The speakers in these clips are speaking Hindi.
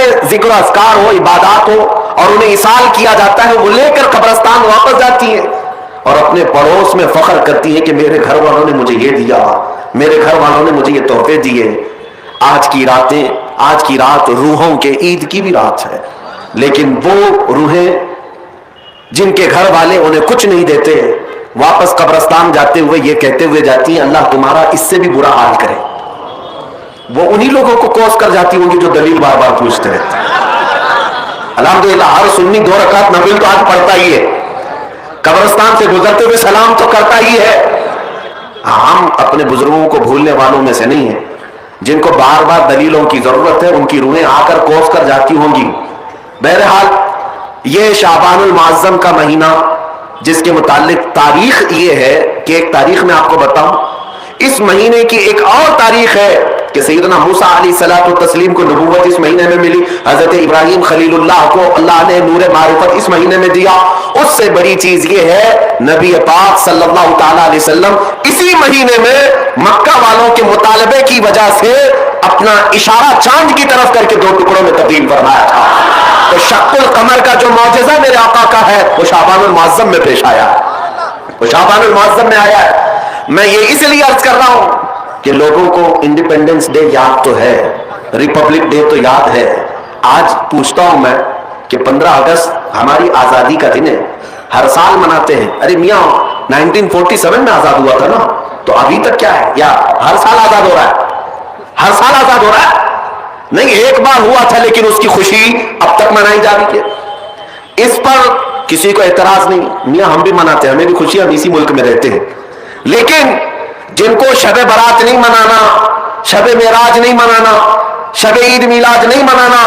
में जिक्र अस्कार हो, इबादत हो और उन्हें इसाल किया जाता है, वो लेकर कब्रिस्तान वापस जाती है और अपने पड़ोस में फख्र करती है कि मेरे घर वालों ने मुझे ये दिया, मेरे घर वालों ने मुझे ये तोहफे दिए। आज की रात रूहों के ईद की भी रात है, लेकिन वो रूहें जिनके घर वाले उन्हें कुछ नहीं देते, वापस कब्रिस्तान जाते हुए ये कहते हुए जाती हैं, अल्लाह तुम्हारा इससे भी बुरा हाल करे। वो उन्हीं लोगों को कोस कर जाती होंगी जो दलील बार बार पूछते रहते हैं। अल्हम्दुलिल्लाह हर सुन्नी 2 रकात नफिल तो आज पढ़ता ही है, कब्रिस्तान से गुजरते हुए सलाम तो करता ही है। हम अपने बुजुर्गों को भूलने वालों में से नहीं है, जिनको बार बार दलीलों की जरूरत है, उनकी रूहें आकर कोस कर जाती होंगी। बहरहाल ये शाबानुल मुअज्जम का महीना, जिसके मुतालिक तारीख ये है कि एक तारीख में आपको बताऊं, इस महीने की एक और तारीख है कि सैयदना मूसा अलैहिस्सलातु तस्लीम को नबूवत इस महीने में मिली, हजरत इब्राहिम खलीलुल्लाह को अल्लाह ने नूर मारिफत इस महीने में दिया। उससे बड़ी चीज ये है, नबी पाक सल्लल्लाहु तआला अलैहि वसल्लम इसी महीने में मक्का वालों के मुतालबे की वजह से अपना इशारा चांद की तरफ करके 2 टुकड़ों में तब्दील फरमाया था। तो शक्कुल कमर का जो मौजज़ा मेरे आका का है वो शाबानुल मुअज्जम में पेश आया है, वो शाबानुल मुअज्जम में आया है। मैं ये इसलिए अर्ज कर रहा हूं कि लोगों को इंडिपेंडेंस डे याद तो है, रिपब्लिक डे तो याद है। आज पूछता हूं मैं कि 15 अगस्त हमारी आजादी का दिन है, हर साल मनाते हैं। अरे मियां 1947 में आजाद हुआ था ना, तो अभी तक क्या है, या हर साल आजाद हो रहा है? हर साल आजाद हो रहा है? नहीं, एक बार हुआ था लेकिन उसकी खुशी अब तक मनाई जा रही है। इस पर किसी को एतराज नहीं, मियां हम भी मनाते हैं, हमें भी खुशी, हम इसी मुल्क में रहते हैं। लेकिन जिनको शब बारात नहीं मनाना, शब मेराज नहीं मनाना, शब ईद मिलाद नहीं मनाना,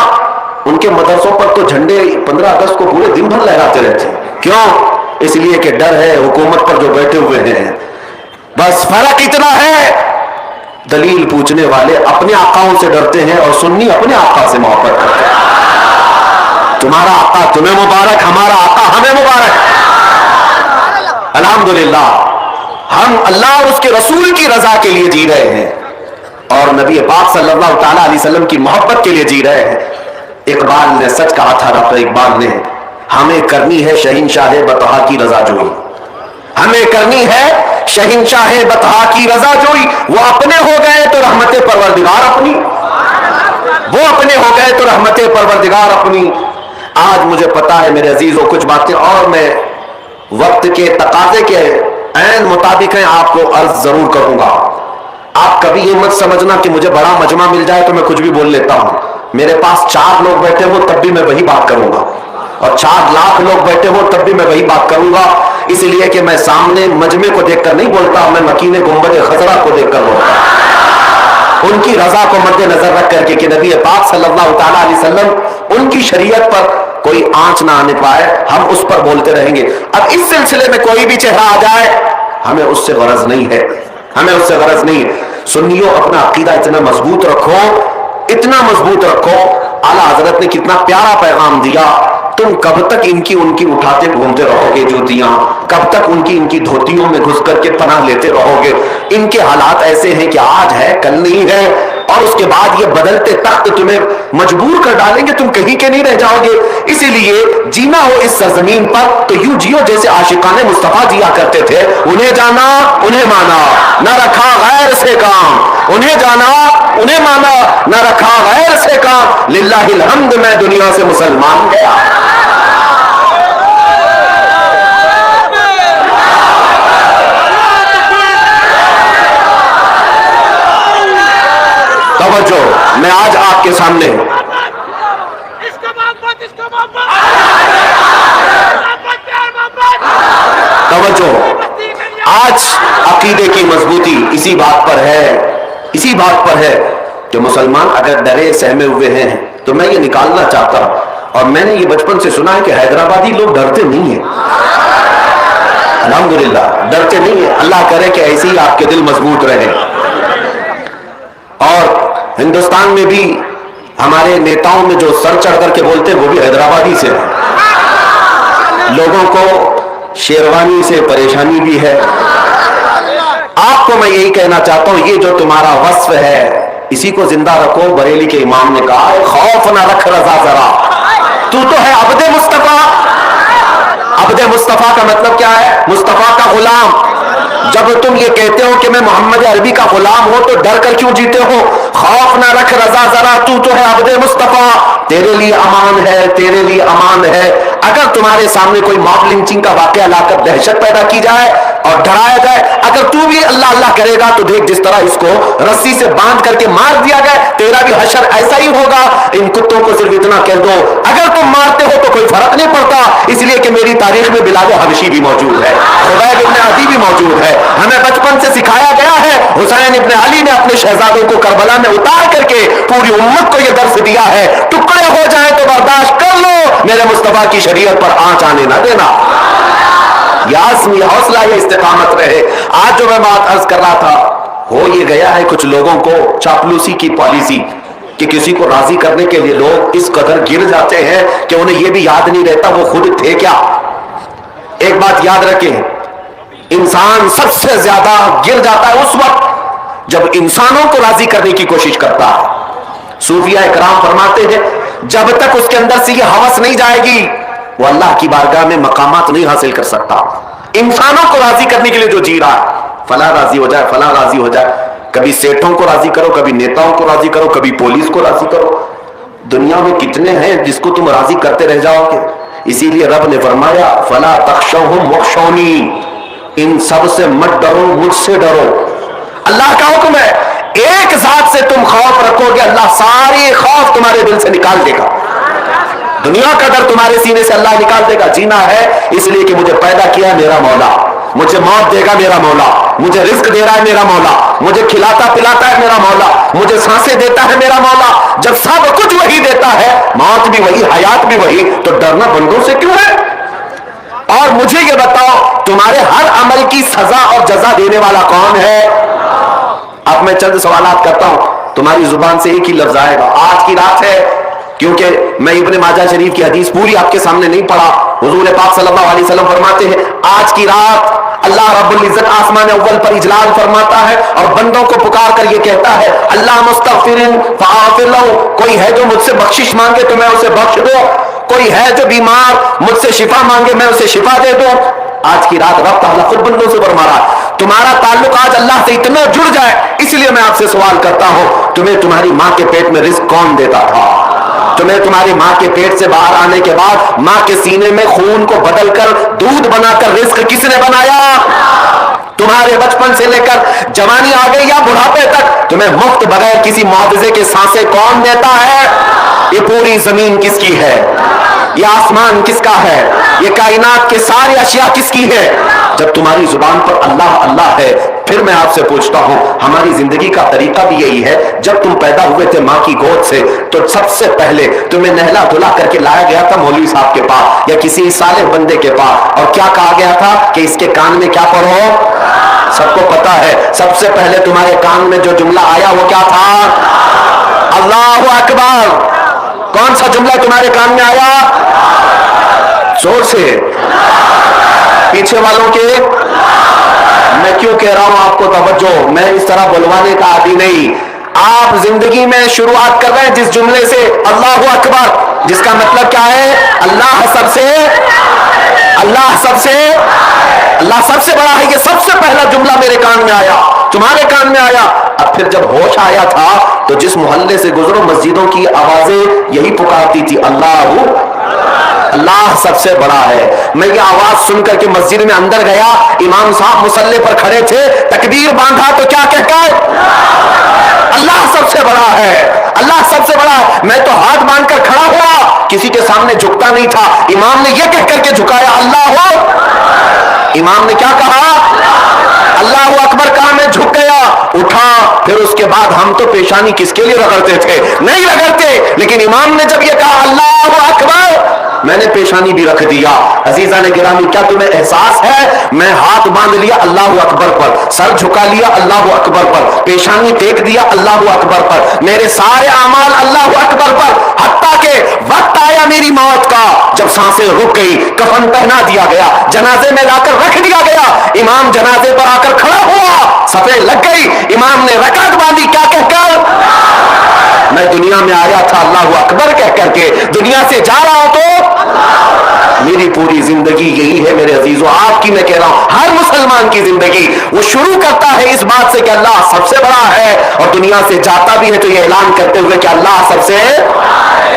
उनके मदरसों पर तो झंडे 15 अगस्त को पूरे दिन भर लहराते रहते हैं। क्यों? इसलिए कि डर है हुकूमत पर जो बैठे हुए हैं। बस फर्क इतना है, दलील पूछने वाले अपने आकाओं से डरते हैं और सुन्नी अपने आका से मोहब्बत करते हैं। तुम्हारा आका तुम्हें मुबारक, हमारा आका हमें मुबारक। अल्हम्दुलिल्लाह हम अल्लाह और उसके रसूल की रजा के लिए जी रहे हैं और नबी पाक सल्लल्लाहु तआला अलैहि वसल्लम की मोहब्बत के लिए जी रहे हैं। इकबाल ने सच कहा था, डॉक्टर इकबाल ने, हमें करनी है शहंशाह बतहा की रजा जोई, हमें करनी है शहंशाह बतहा की रजा जोई। वो अपने हो गए तो रहमते परवरदिगार अपनी, वो अपने हो गए तो रहमते परवरदिगार अपनी। आज मुझे पता है मेरे अजीजों, कुछ बातें और मैं वक्त के तकाजे के ऐन मुताबिक है आपको अर्ज जरूर करूंगा। आप कभी ये मत समझना कि मुझे बड़ा मजमा मिल जाए तो मैं कुछ भी बोल लेता हूं। मेरे पास 4 लोग बैठे हो तब भी मैं वही बात करूंगा, और 4 लाख लोग बैठे हो तब भी मैं वही बात करूंगा। इसलिए कि मैं सामने मजमे को देखकर नहीं बोलता, मैं मकीने गुंबद खजरा को देखकर बोलता, उनकी रजा को मद्देनजर रख करके कि नबी पाक सल्लल्लाहु तआला अलैहि वसल्लम उनकी शरीयत पर कोई आंच ना आने पाए, हम उस पर बोलते रहेंगे। अब इस सिलसिले में कोई भी चेहरा आ जाए, हमें उससे गरज नहीं है, हमें उससे गरज नहीं है। सुन्नियों, अपना अकीदा इतना मजबूत रखो, इतना मजबूत रखो। आला हजरत ने कितना प्यारा पैगाम दिया, तुम कब तक इनकी उनकी उठाते घूमते रहोगे जूतियां, कब तक उनकी इनकी धोतियों में घुस करके पनाह लेते रहोगे। इनके हालात ऐसे हैं कि आज है कल नहीं है, और उसके बाद ये बदलते तख्त तुम्हें मजबूर कर डालेंगे, तुम कहीं के नहीं रह जाओगे। इसीलिए जीना हो इस सरजमीन पर तो यूं जियो जैसे आशिकाने मुस्तफा जिया करते थे। उन्हें जाना, उन्हें माना, न रखा गैर से काम। उन्हें जाना, उन्हें माना, न रखा गैर से काम। लिल्लाहिल हम्द, मैं दुनिया से मुसलमान गया। तवज्जो, मैं आज आपके सामने तवज्जो, आज अकीदे की मजबूती इसी बात पर है, इसी बात पर है कि मुसलमान अगर डरे सहमे हुए हैं तो मैं ये निकालना चाहता हूं। और मैंने ये बचपन से सुना है कि हैदराबादी लोग डरते नहीं है, अल्हम्दुलिल्लाह डरते नहीं है। अल्लाह करे कि ऐसे ही आपके दिल मजबूत रहे। और हिंदुस्तान में भी हमारे नेताओं में जो सर चढ़ करके बोलते हैं वो भी हैदराबादी से है। लोगों को शेरवानी से परेशानी भी है। आपको मैं यही कहना चाहता हूं, ये जो तुम्हारा वस्फ है इसी को जिंदा रखो। बरेली के इमाम ने कहा, खौफ ना रख रजा जरा, तू तो है अब्दे मुस्तफा। अब्दे मुस्तफा का मतलब क्या है? मुस्तफा का गुलाम। जब तुम ये कहते हो कि मैं मोहम्मद अरबी का गुलाम हूं तो डर कर क्यों जीते हो? खौफ ना रख रजा जरा, तू तो है अब्दे मुस्तफा, तेरे लिए अमान है, तेरे लिए अमान है। अगर तुम्हारे सामने कोई मॉब लिंचिंग का वाकया लाकर दहशत पैदा की जाए और डराया जाए, अगर तू भी अल्लाह अल्लाह करेगा तो देख जिस तरह इसको रस्सी से बांध करके मार दिया गया, तेरा भी हशर ऐसा ही होगा। इन कुत्तों को सिर्फ इतना कह दो, अगर तुम मारते हो तो कोई फर्क नहीं पड़ता, इसलिए कि मेरी तारीख में बिलाल हबशी भी मौजूद है, खुबैब इब्न अदी भी मौजूद है। हमें बचपन से सिखाया गया है, हुसैन इब्न अली ने अपने शहजादों को करबला में उतार करके पूरी उम्मत को यह दर्स दिया है, टुकड़े हो जाए तो बर्दाश्त कर लो, मेरे मुस्तफा की शरीयत पर आंच आने ना देना। यह हौसला, यह इस्तिकामत रहे। आज जो मैं बात अर्ज कर रहा था, हो ये गया है कुछ लोगों को चापलूसी की पॉलिसी कि किसी को राजी करने के लिए लोग इस कदर गिर जाते हैं कि उन्हें यह भी याद नहीं रहता वो खुद थे क्या। एक बात याद रखें, इंसान सबसे ज्यादा गिर जाता है उस वक्त जब इंसानों को राजी करने की कोशिश करता है। सूफिया इकराम फरमाते हैं, जब तक उसके अंदर से यह हवस नहीं जाएगी वो अल्लाह की बारगाह में मकामात नहीं हासिल कर सकता। इंसानों को राजी करने के लिए जो जी रहा है, फला राजी हो जाए, फला राजी हो जाए, कभी सेठों को राजी करो, कभी नेताओं को राजी करो, कभी पुलिस को राजी करो। दुनिया में कितने हैं जिसको तुम राजी करते रह जाओगे। इसीलिए रब ने फरमाया, फला तख्शौहुम वख्शौनी, इन सब से मत डरो, मुझसे डरो। अल्लाह का हुक्म है, एक जात से तुम खौफ रखोगे, अल्लाह सारे खौफ तुम्हारे दिल से निकाल देगा। दुनिया का डर तुम्हारे सीने से अल्लाह निकाल देगा। जीना है इसलिए कि मुझे पैदा किया मेरा मौला, मुझे मौत देगा मेरा मौला, मुझे रिस्क दे रहा है मेरा मौला, मुझे खिलाता पिलाता है मेरा मौला, मुझे सांसें देता है मेरा मौला। जब सब कुछ वही देता है, मौत भी वही, हयात भी वही, तो डरना बंदों से क्यों है? और मुझे ये बताओ, तुम्हारे हर अमल की सजा और जजा देने वाला कौन है? अब मैं चंद सवालात करता हूं, तुम्हारी जुबान से एक ही लफ्ज आएगा, आज की रात है। क्योंकि मैं इब्ने माजा शरीफ की हदीस पूरी आपके सामने नहीं पढ़ा। हुजूर पाक सल्लल्लाहु अलैहि वसल्लम फरमाते हैं, आज की रात अल्लाह रब्बुल इज्जत आसमान अव्वल पर इजलाल फरमाता है और बंदों को पुकार कर ये कहता है, अल्लाह मुस्तगफिरिन फअग़फिर लहू, कोई है जो मुझसे बख्शिश मांगे तो मैं उसे बख्श दूं, कोई है जो बीमार मुझसे शिफा मांगे मैं उसे शिफा दे दूं। आज की रात रब तआला खुद बंदों से फरमा रहा है, तुम्हारा ताल्लुक आज अल्लाह से इतना जुड़ जाए। इसलिए मैं आपसे सवाल करता हूं, तुम्हें तुम्हारी मां के पेट में रिस्क कौन देता था? तुम्हें तुम्हारी मां के पेट से बाहर आने के बाद मां के सीने में खून को बदलकर दूध बनाकर रिस्क किसने बनाया? तुम्हारे बचपन से लेकर जवानी आ गई या बुढ़ापे तक तुम्हें मुफ्त बगैर किसी मुआवजे के सांसें कौन देता है? ये पूरी जमीन किसकी है? ये आसमान किसका है? ये कायनात के सारे अशिया किसकी है? जब तुम्हारी जुबान पर अल्लाह अल्लाह है, फिर मैं आपसे पूछता हूं, हमारी जिंदगी का तरीका भी यही है। जब तुम पैदा हुए थे मां की गोद से, तो सबसे पहले तुम्हें नहला धुला करके लाया गया था मौलवी साहब के पास या किसी साले बंदे के पास, और क्या कहा गया था कि इसके कान में क्या पढ़ो? सबको पता है, सबसे पहले तुम्हारे कान में जो जुमला आया वो क्या था? अल्लाहु अकबर। कौन सा जुमला तुम्हारे कान में आया? जोर से, पीछे वालों के। मैं क्यों कह रहा हूं आपको तवज्जो, मैं इस तरह बुलवाने का आदी नहीं। आप जिंदगी में शुरुआत कर रहे हैं जिस जुमले से, अल्लाहु अकबर, जिसका मतलब क्या है? अल्लाह सबसे अल्लाह सबसे बड़ा है। ये सबसे पहला जुमला मेरे कान में आया, तुम्हारे कान में आया। अब फिर जब होश आया था तो जिस मोहल्ले से गुजरो मस्जिदों की आवाजें यही पुकारती थी, अल्लाह सबसे बड़ा है। मैं ये आवाज सुनकर के मस्जिद में अंदर गया, इमाम साहब मुसल्ले पर खड़े थे, तकबीर बांधा तो क्या कहकर? अल्लाह सबसे बड़ा है, अल्लाह सबसे बड़ा है। मैं तो हाथ बांधकर खड़ा हुआ, किसी के सामने झुकता नहीं था। इमाम ने यह कह करके झुकाया, अल्लाह हो। इमाम ने क्या कहा? अल्लाहु अकबर कहा, मैं झुक गया, उठा। फिर उसके बाद हम तो पेशानी किसके लिए रगड़ते थे? नहीं रगड़ते, लेकिन इमाम ने जब ये कहा अल्लाहु अकबर, मैंने पेशानी भी रख दिया। अजीजा ने गिरामी, क्या तुम्हें एहसास है? मैं हाथ बांध लिया अल्लाहु अकबर पर, सर झुका लिया अल्लाहु अकबर पर, पेशानी टेक दिया अल्लाहु अकबर पर, मेरे सारे अमाल अल्लाहु अकबर पर। हत्ता के वक्त आया मेरी मौत का, जब सांसें रुक गई, कफन पहना दिया गया, जनाजे में लाकर रख दिया गया। इमाम जनाजे पर आकर खड़ा हुआ, सफेद लग गई, इमाम ने रकात बांधी, क्या कहकर? मैं दुनिया में आया था अल्लाह अकबर कह करके, दुनिया से जा रहा हूं तो मेरी पूरी जिंदगी यही है मेरे अजीजों, आपकी मैं कह रहा हूं, हर मुसलमान की जिंदगी वो शुरू करता है इस बात से कि अल्लाह सबसे बड़ा है, और दुनिया से जाता भी है तो ये ऐलान करते हुए कि अल्लाह सबसे,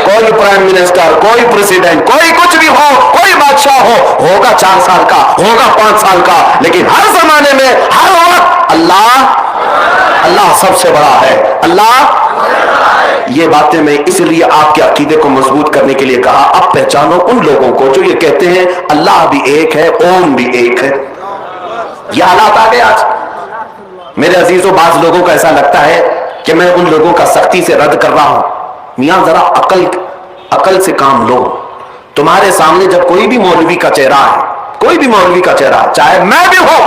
कोई प्राइम मिनिस्टर, कोई प्रेसिडेंट, कोई कुछ भी हो, कोई बादशाह हो, होगा 4 साल का, होगा 5 साल का, लेकिन हर जमाने में हर वक्त अल्लाह सबसे बड़ा है, अल्लाह। ये बातें मैं इसलिए आपके अकीदे को मजबूत करने के लिए कहा। अब पहचानो उन लोगों को जो ये कहते हैं अल्लाह भी एक है, ओम भी एक है। ये हालात आ गए आज मेरे अजीजों। बाज लोगों को ऐसा लगता है कि मैं उन लोगों का सख्ती से रद्द कर रहा हूं। मियां जरा अकल से काम लो। तुम्हारे सामने जब कोई भी मौलवी का चेहरा है, कोई भी मौलवी का चेहरा, चाहे मैं भी हो,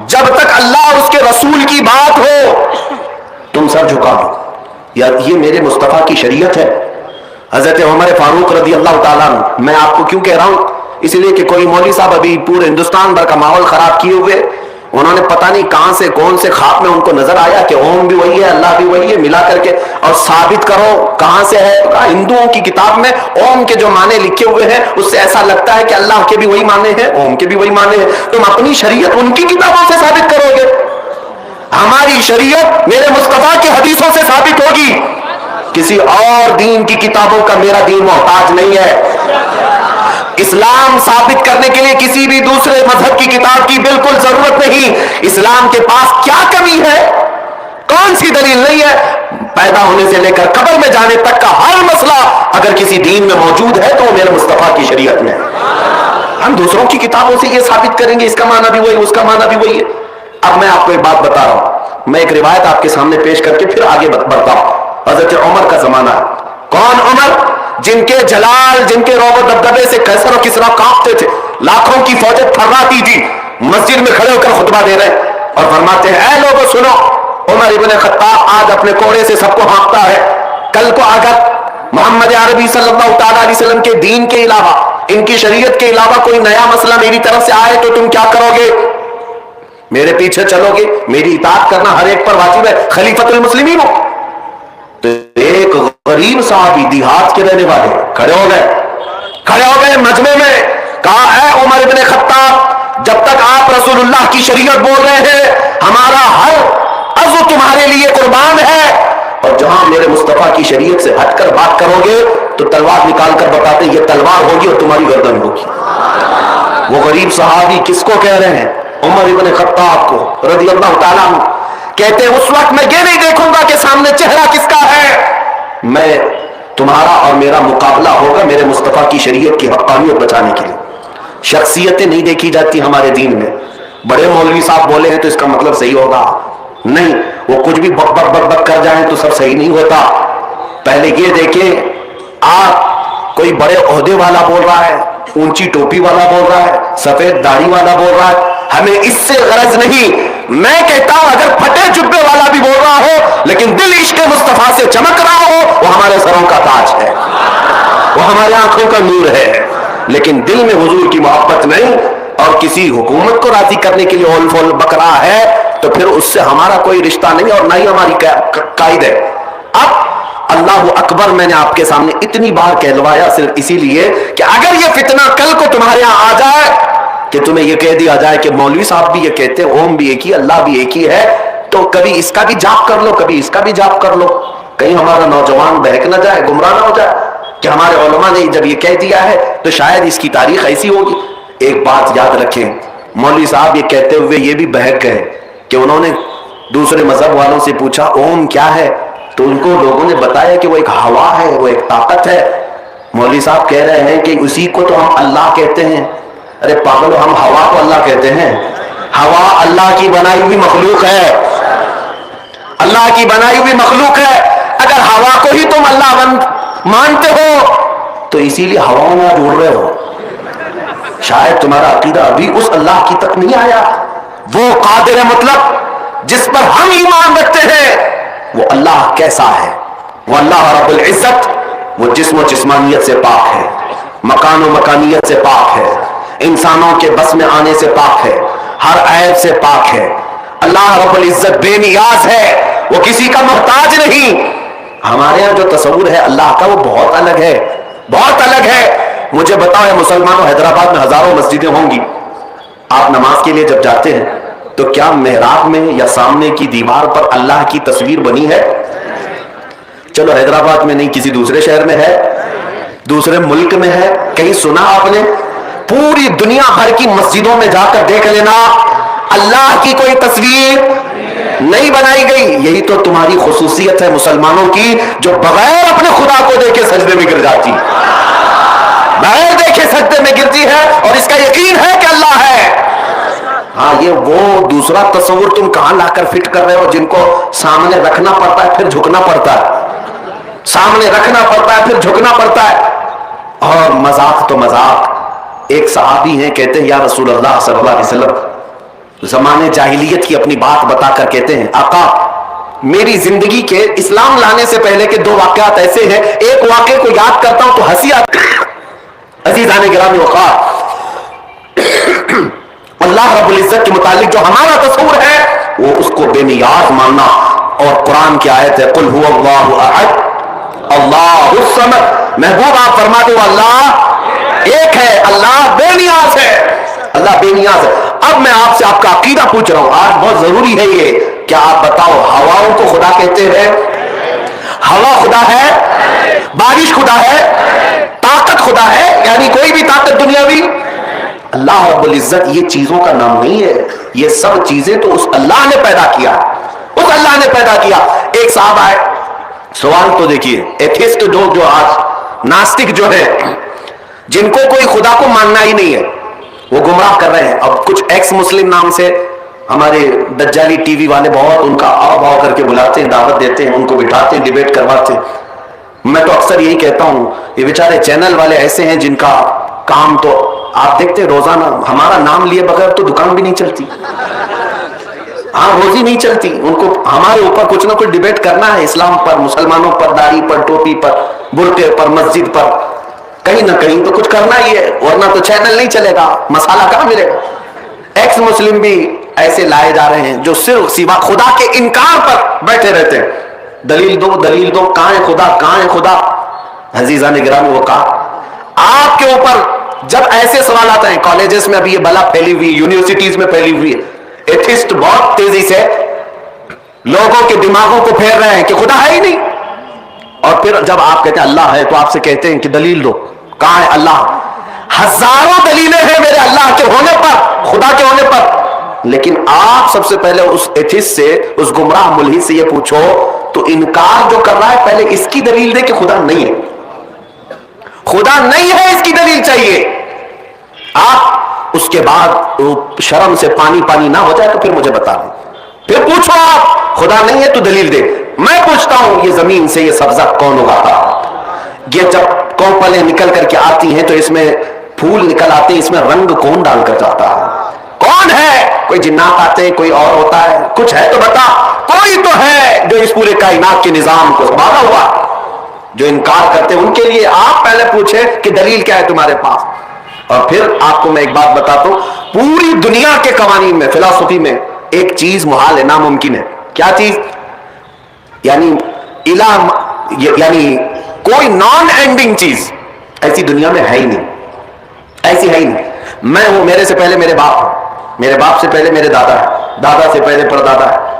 जब तक अल्लाह उसके रसूल की बात हो तुम सर झुका दो। यार ये मेरे मुस्तफा की शरीयत है। हजरत उमर फारूक रदी अल्लाह ताला अन्हु, मैं आपको क्यों कह रहा हूं, इसलिए कि कोई मौलवी साहब अभी पूरे हिंदुस्तान भर का माहौल खराब किए हुए, उन्होंने पता नहीं कहां से कौन से ख्वाब में उनको नजर आया कि ओम भी वही है, अल्लाह भी वही है, मिला करके और साबित करो कहां से है। हिंदुओं की किताब में ओम के जो माने लिखे हुए हैं उससे ऐसा लगता है कि अल्लाह के भी वही माने हैं, ओम के भी वही माने हैं। तुम अपनी शरीयत उनकी किताबों से साबित करोगे, हमारी शरीयत मेरे मुस्तफा की हदीसों से साबित होगी। किसी और दीन की किताबों का मेरा दीन मोहताज नहीं है। इस्लाम साबित करने के लिए किसी भी दूसरे मजहब की किताब की बिल्कुल जरूरत नहीं। इस्लाम के पास क्या कमी है, कौन सी दलील नहीं है। पैदा होने से लेकर कब्र में जाने तक का हर मसला अगर किसी दीन में मौजूद है तो मेरे मुस्तफा की शरीयत में। हम दूसरों की किताबों से यह साबित करेंगे इसका माना भी वही, उसका माना भी वही है। अब मैं आपको एक बात बता रहा हूं, मैं एक रिवायत आपके सामने पेश करके फिर आगे बढ़ता हूं। हजरत उमर का जमाना है। कौन उमर? जिनके जलाल, जिनके रौब दबदबे से कैसर और किसरा कांपते थे, लाखों की फौजें थर्राती थी, मस्जिद में खड़े होकर खुतबा दे रहे और फरमाते हैं, ऐ लोगों सुनो, उमर इब्न खत्ताब आज अपने कोड़े से सबको हाँकता है। कल को अगर मोहम्मद अरबी सल्लल्लाहु अलैहि वसल्लम के दीन के अलावा, इनकी शरीयत के अलावा कोई नया मसला मेरी तरफ से आए तो तुम क्या करोगे? मेरे पीछे चलोगे? मेरी इताअत करना हर एक पर वाजिब है, खलीफतुल मुस्लिमीन हो। तो एक गरीब साहबी देहात के रहने वाले खड़े हो गए मजमे में, कहा है उमर इब्न खत्ताब, जब तक आप रसूलुल्लाह की शरीयत बोल रहे हैं हमारा हर अज़्व तुम्हारे लिए कुर्बान है, और जहां मेरे मुस्तफा की शरीयत से हटकर बात करोगे तो तलवार निकाल कर बताते ये तलवार होगी और तुम्हारी गर्दन होगी। वो गरीब सहाबी किसको कह रहे हैं? उमर इब्न खत्ताब को रज़ी अल्लाह ताला अन्हु। कहते हैं उस वक्त मैं ये नहीं देखूंगा कि सामने चेहरा किसका है, मैं तुम्हारा और मेरा मुकाबला होगा मेरे मुस्तफा की शरीयत की हक़ानियत बचाने के लिए। शख्सियतें नहीं देखी जाती हमारे दीन में। बड़े मौलवी साहब बोले हैं तो इसका मतलब सही होगा नहीं, वो कुछ भी बक बक बक बक कर जाए तो सब सही नहीं होता। पहले ये देखें, आप कोई बड़े ओहदे वाला बोल रहा है, ऊंची टोपी वाला बोल रहा है, सफेद दाढ़ी वाला बोल रहा है, हमें इससे गरज नहीं। मैं कहता हूं अगर फटे जुब्बे वाला भी बोल रहा हो लेकिन दिल इश्क मुस्तफा से चमक रहा हो, वो हमारे सरों का ताज है, वो हमारे आंखों का नूर है। लेकिन दिल में हुजूर की मोहब्बत नहीं और किसी हुकूमत को राजी करने के लिए ओल फोल बक रहा है तो फिर उससे हमारा कोई रिश्ता नहीं और ना ही हमारी कायद है। अब अल्लाह अकबर मैंने आपके सामने इतनी बार कहलवाया सिर्फ इसीलिए कि अगर ये फितना कल को तुम्हारे यहां आ जाए कि तुम्हें यह कह दिया जाए कि मौलवी साहब भी ये कहते हैं ओम भी एक ही, अल्लाह भी एक ही है, तो कभी इसका भी जाप कर लो, कभी इसका भी जाप कर लो, कहीं हमारा नौजवान बहक ना जाए, गुमराह ना हो जाए कि हमारे उलमा ने जब ये कह दिया है तो शायद इसकी तारीख ऐसी होगी। एक बात याद रखें, मौलवी साहब ये कहते हुए ये भी बहक गए कि उन्होंने दूसरे मजहब वालों से पूछा ओम क्या है, तो उनको लोगों ने बताया कि वो एक हवा है, वो एक ताकत है। मौलवी साहब कह रहे हैं कि उसी को तो हम अल्लाह कहते हैं। अरे पागल, हम हवा को अल्लाह कहते हैं? हवा अल्लाह की बनाई हुई मखलूक है, अल्लाह की बनाई हुई मखलूक है। अगर हवा को ही तुम अल्लाह मानते हो तो इसीलिए हवाओं में जुड़ रहे हो। शायद तुम्हारा अकीदा अभी उस अल्लाह की तक नहीं आया। वो कादिर मतलब जिस पर हम ईमान रखते हैं वो अल्लाह कैसा है? वो अल्लाह रब्बुल इज्जत, वो जिस्म जिस्मानियत से पाक है, मकान व मकानियत से पाक है, इंसानों के बस में आने से पाक है, हर ऐब से पाक है। अल्लाह रब्बुल इज्जत बेनियाज है, वो किसी का मोहताज नहीं। हमारे यहाँ जो तस्वुर है अल्लाह का वो बहुत अलग है, बहुत अलग है। मुझे बताओ है मुसलमानों, हैदराबाद में हजारों मस्जिदें होंगी, आप नमाज के लिए जब जाते हैं तो क्या मेहराब में या सामने की दीवार पर अल्लाह की तस्वीर बनी है? चलो हैदराबाद में नहीं, किसी दूसरे शहर में है, दूसरे मुल्क में है, कहीं सुना आपने? पूरी दुनिया भर की मस्जिदों में जाकर देख लेना, अल्लाह की कोई तस्वीर नहीं बनाई गई। यही तो तुम्हारी खुसूसियत है मुसलमानों की, जो बगैर अपने खुदा को देखे सजदे में गिर जाती, बगैर देखे सजदे में गिरती है और इसका यकीन है कि अल्लाह है। हाँ, ये वो दूसरा तस्वुर तुम कहां लाकर फिट कर रहे हो, जिनको सामने रखना पड़ता है फिर झुकना पड़ता है, सामने रखना पड़ता है फिर झुकना पड़ता है। और मजाक तो मजाक, एक सहाबी हैं, कहते हैं या रसूल अल्लाह सल्लल्लाहु अलैहि वसल्लम, जमाने जाहिलियत की अपनी बात बताकर कहते हैं, आका मेरी जिंदगी के इस्लाम लाने से पहले के दो वाकयात ऐसे हैं, एक वाकये को याद करता हूं तो हंसी आती। अजीज़ान गिरामी वक़ार, अल्लाह रब्बुल इज्जत के मुतालिक जो हमारा तस्वुर है वो उसको बेनियाज मानना। और कुरान की आयत है, कुल हुवल्लाहु अहद अल्लाहुस समद। महबूब आप फरमा दो अल्लाह एक है, अल्लाह बेनियाज है, अल्लाह बेनियाज है। अब मैं आपसे आपका अकीदा पूछ रहा हूं, आज बहुत जरूरी है ये, क्या आप बताओ हवाओं को खुदा कहते हैं? हवा खुदा है? बारिश खुदा है? ताकत खुदा है? यानी कोई भी ताकत दुनियावी? अल्लाह रब्बुल इज्जत ये चीजों का नाम नहीं है, ये सब चीजें तो उस अल्लाह ने पैदा किया, उस अल्लाह ने पैदा किया। एक साहब आए, सवाल तो देखिए, एथिस्ट जो आज नास्तिक जो है, जिनको कोई खुदा को मानना ही नहीं है, वो गुमराह कर रहे हैं। अब कुछ एक्स मुस्लिम नाम से हमारे दज्जाली टीवी वाले बहुत उनका आओ भाव करके बुलाते हैं, दावत देते हैं, उनको बिठाते हैं, डिबेट करवाते हैं। मैं तो अक्सर यही कहता हूं, ये बेचारे चैनल वाले ऐसे हैं जिनका काम तो आप देखते रोजाना, हमारा नाम लिए बगैर तो दुकान भी नहीं चलती, हाँ रोजी नहीं चलती। उनको हमारे ऊपर कुछ ना कुछ डिबेट करना है, इस्लाम पर, मुसलमानों पर, दाढ़ी पर, टोपी पर, बुर्के पर, मस्जिद पर, कहीं ना कहीं तो कुछ करना ही है, वरना तो चैनल नहीं चलेगा, मसाला कहां मिलेगा। एक्स मुस्लिम भी ऐसे लाए जा रहे हैं जो सिर्फ सिवा खुदा के इनकार पर बैठे रहते हैं, दलील दो दलील दो, कहां है खुदा, कहां है खुदा। अजीज़ान गिरामी वो कहा आपके ऊपर जब ऐसे सवाल आते हैं, कॉलेजेस में अभी ये बला फैली हुई, यूनिवर्सिटीज में फैली हुई है, एथिस्ट बहुत तेजी से लोगों के दिमागों को फेर रहे हैं कि खुदा है ही नहीं। और फिर जब आप कहते हैं अल्लाह है तो आपसे कहते हैं कि दलील दो, कहां है अल्लाह? हजारों दलीलें हैं मेरे अल्लाह के होने पर, खुदा के होने पर। लेकिन आप सबसे पहले उस एथिस्ट से, उस गुमराह मुल्हिद से ये पूछो तो इनकार जो कर रहा है, पहले इसकी दलील दे कि खुदा नहीं है, खुदा नहीं है, इसकी दलील चाहिए। आप उसके बाद शर्म से पानी पानी ना हो जाए तो फिर मुझे बता दें, फिर पूछो आप खुदा नहीं है तो दलील दे। मैं पूछता हूं ये जमीन से ये सब्जा कौन उगाता? ये जब कोपलें निकल करके आती हैं तो इसमें फूल निकल आते हैं, इसमें रंग कौन डालकर जाता है? कौन है? कोई जिन्नात आते हैं, कोई और होता है? कुछ है तो बता, कोई तो है जो इस पूरे कायनात के निजाम को संभाला हुआ। जो इनकार करते हैं उनके लिए आप पहले पूछे कि दलील क्या है तुम्हारे पास। और फिर आपको मैं एक बात बताता हूं, पूरी दुनिया के कवानीन में, फिलॉसफी में एक चीज मुहाल है, नामुमकिन है। क्या चीज? यानी यानी कोई नॉन एंडिंग चीज ऐसी दुनिया में है ही नहीं, ऐसी है ही नहीं। मैं हूं, मेरे से पहले मेरे बाप है, मेरे बाप से पहले मेरे दादा है, दादा से पहले परदादा है।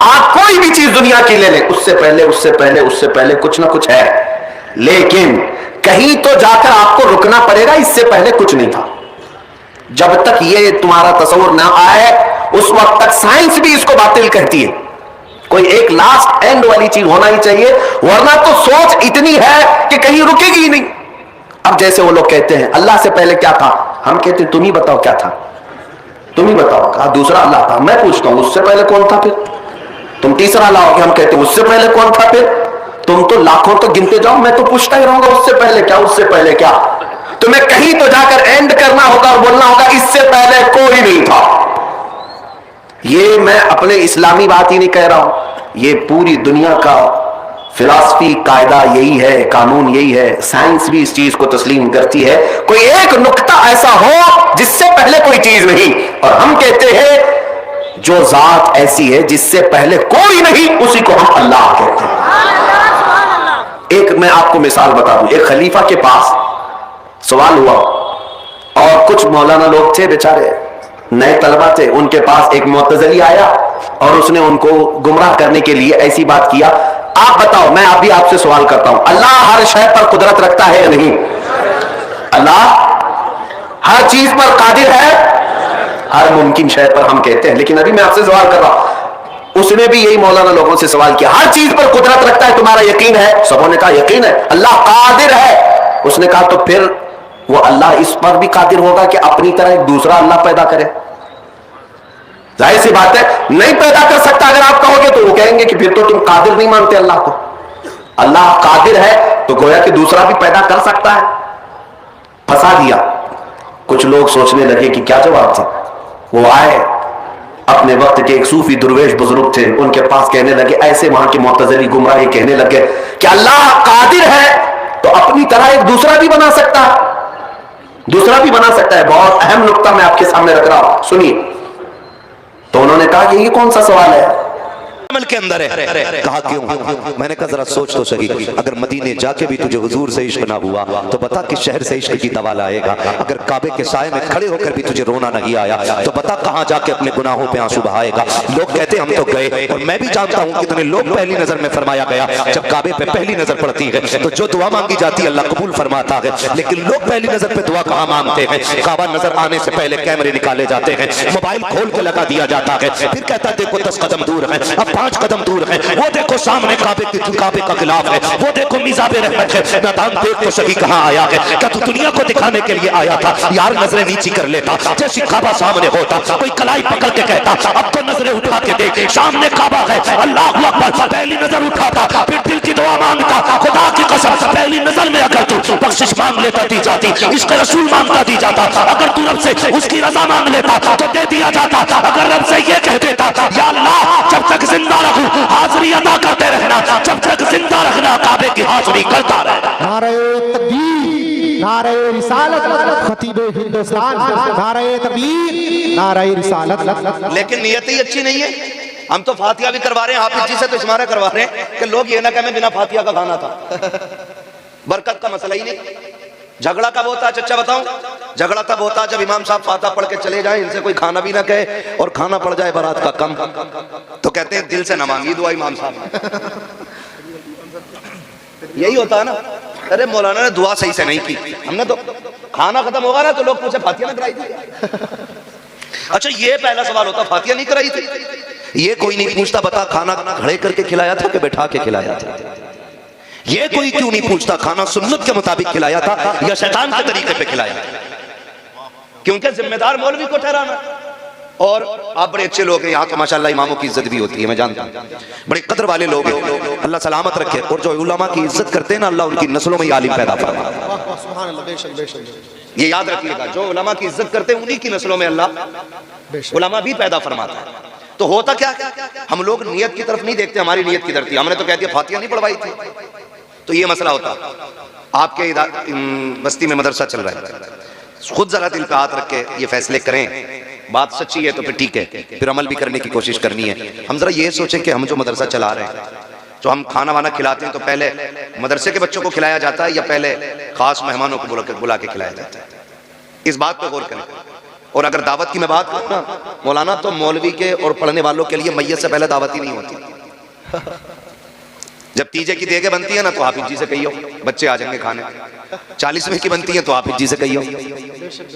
आप कोई भी चीज दुनिया की ले लें, उससे पहले उससे पहले उससे पहले कुछ ना कुछ है। लेकिन कहीं तो जाकर आपको रुकना पड़ेगा, इससे पहले कुछ नहीं था। जब तक ये तुम्हारा तस्वुर ना आए उस वक्त तक साइंस भी इसको बातिल कहती है। कोई एक लास्ट एंड वाली चीज होना ही चाहिए, वरना तो सोच इतनी है कि कहीं रुकेगी ही नहीं। अब जैसे वो लोग कहते हैं अल्लाह से पहले क्या था, हम कहते हैं तुम ही बताओ क्या था, तुम ही बताओ। कहा दूसरा अल्लाह था, मैं पूछता हूं उससे पहले कौन था? फिर तुम तीसरा लाओगे, हम कहते हैं उससे पहले कौन था? फिर तुम तो लाखों तो गिनते जाओ, मैं तो पूछता ही रहूंगा उससे पहले क्या, उससे पहले क्या। तुम्हें कहीं तो जाकर एंड करना होगा और बोलना होगा इससे पहले कोई नहीं था। ये मैं अपने इस्लामी बात ही नहीं कह रहा हूं, ये पूरी दुनिया का फिलॉसफी कायदा यही है, कानून यही है। साइंस भी इस चीज को तस्लीम करती है, कोई एक नुक्ता ऐसा हो जिससे पहले कोई चीज नहीं। और हम कहते हैं जो जात ऐसी है जिससे पहले कोई नहीं, उसी को हम अल्लाह कहते हैं। एक मैं आपको मिसाल बता दूं, एक खलीफा के पास सवाल हुआ और कुछ मौलाना लोग थे बेचारे, नए तलबा थे, उनके पास एक मुअत्तज़िली आया और उसने उनको गुमराह करने के लिए ऐसी बात किया, आप बताओ, मैं अभी आपसे सवाल करता हूं, अल्लाह हर शय पर कुदरत रखता है या नहीं? अल्लाह हर चीज पर कादिर है, हर मुमकिन शय पर हम कहते हैं, लेकिन अभी मैं आपसे सवाल कर रहा हूं, उसने भी यही मौलाना लोगों से सवाल किया, हर चीज पर कुदरत रखता है, तुम्हारा यकीन है? सबों ने कहा यकीन है, अल्लाह कादिर है। उसने कहा तो फिर वो अल्लाह इस पर भी कादिर होगा कि अपनी तरह एक दूसरा अल्लाह पैदा करे? जाहिर सी बात है नहीं पैदा कर सकता। अगर आप कहोगे तो वो कहेंगे कि फिर तो तुम कादिर नहीं मानते अल्लाह को। अल्लाह कादिर है तो गोया कि दूसरा भी पैदा कर सकता है। फंसा दिया। कुछ लोग सोचने लगे कि क्या जवाब था। वो आए, अपने वक्त के एक सूफी दुर्वेश बुजुर्ग थे, उनके पास कहने लगे, ऐसे वहां के मुअत्तज़िली गुमराही कहने लगे कि अल्लाह कादिर है तो अपनी तरह एक दूसरा भी बना सकता है, दूसरा भी बना सकता है। बहुत अहम नुक्ता मैं आपके सामने रख रहा हूं, सुनिए। तो उन्होंने कहा कि ये कौन सा सवाल है? अमल के अंदर है। कहा क्यों? मैंने कहा जरा सोच तो सही, अगर मदीने जाके भी तुझे हुजूर से इश्क ना हुआ तो बता किस शहर से इश्क की दवा लाएगा। अगर काबे के साए में खड़े होकर भी तुझे रोना नहीं आया तो बता कहां जाके अपने गुनाहों पे आंसू बहाएगा। लोग कहते हम तो गए, और मैं भी जानता हूं कितने लोग पहली नजर में फरमाया गया, जब काबे पे पहली नजर पड़ती है तो जो दुआ मांगी जाती है अल्लाह कबूल फरमाता है। लेकिन लोग पहली नजर पे दुआ कहां मांगते हैं? काबा नजर आने से पहले कैमरे निकाले जाते हैं, मोबाइल खोल के लगा दिया जाता है, फिर कहता है देखो 10 कदम दूर है, अब 5 कदम दूर है, वो देखो सामने काबे का खिलाफ है, वो देखो मिजाबे रहमत है। नादान देख तो सही कहां आया है? क्या तू दुनिया को दिखाने के लिए आया था? यार नजरें नीची कर लेता, जैसी काबा सामने होता कोई कलाई पकड़ के कहता अब तो नजरें उठा के देख, सामने काबा है, अल्लाह अकबर। पहली नजर उठाता, फिर दिल की दुआ मांगता, खुदा की कसम पहली नजर में अगर तू बख्शिश मांग लेता दी जाती, इश्क रसूल मांगता दी जाता, अगर तू रब से उसकी रजा मांग लेता तो दे दिया जाता। अगर रब से ये कह देता या अल्लाह जब तक जिंदा रहूं हाजिरी अदा करते रहना, जब तक जिंदा रखना काबे की हाजिरी करता रहना। नारे तकबीर, नारे रिसालत, खतीबे हिंदुस्तान, नारे तकबीर, नारे रिसालत। लेकिन नियत ही अच्छी नहीं है। हम तो फातिहा भी करवा रहे हैं, हाफिज जी से तो इस्मारा करवा रहे हैं कि लोग ये ना कहें बिना फातिहा का खाना था। बरकत का मसला ही नहीं। झगड़ा कब होता है चचा बताऊं? झगड़ा तब होता है जब इमाम साहब फातिहा पढ़ के चले जाएं, इनसे कोई खाना भी ना कहे और खाना पड़ जाए बारात का कम, तो कहते हैं दिल से ना मांगी दुआ इमाम साहब। यही होता है ना। अरे मौलाना ने दुआ सही से नहीं की, हमने तो खाना खत्म होगा ना तो लोग पूछे फातिहा ना कराई थी। अच्छा ये पहला सवाल होता, फातिहा नहीं कराई थी? ये कोई नहीं पूछता बता खाना खड़े करके खिलाया था कि बैठा के खिलाया था? ये कोई क्यों नहीं पूछता खाना सुन्नत के मुताबिक खिलाया था या शैतान के तरीके पे खिलाया? क्योंकि जिम्मेदार मौलवी को ठहराना। और आप बड़े अच्छे लोग हैं यहाँ तो माशाल्लाह इमामों की इज्जत भी होती है, मैं जानता हूँ, बड़े कदर वाले लोग हैं, अल्लाह सलामत रखे। और जो उलमा की इज्जत करते हैं ना अल्लाह उनकी नस्लों में आलिम पैदा फरमाता। ये याद रखिएगा, जो उलमा की इज्जत करते हैं उन्हीं की नस्लों में अल्लाह उलमा भी पैदा फरमाता है। तो होता क्या, हम लोग नियत की तरफ नहीं देखते, हमारी नियत किधर थी? हमने तो कह दिया फातिहा नहीं पढ़वाई थी, तो ये मसला होता। आपके बस्ती में मदरसा चल रहा है, खुद जरा दिल पे हाथ रख के ये फैसले करें, बात सच्ची है तो फिर ठीक है, फिर अमल भी करने की कोशिश करनी है। हम जरा ये सोचें कि हम जो मदरसा चला रहे हैं, जो हम खाना वाना खिलाते हैं, तो पहले मदरसे के बच्चों को खिलाया जाता है या पहले खास मेहमानों को बुला के खिलाया जाता है? इस बात पर गौर करें। और अगर दावत की मैं बात करूं ना मौलाना, तो मौलवी के और पढ़ने वालों के लिए मैयत से पहले दावत ही नहीं होती। जब तीजे की देगे बनती है ना तो हाफिज जी से कहियो बच्चे आ जाएंगे खाने। 40वें की बनती है तो हाफिज जी से कहियो।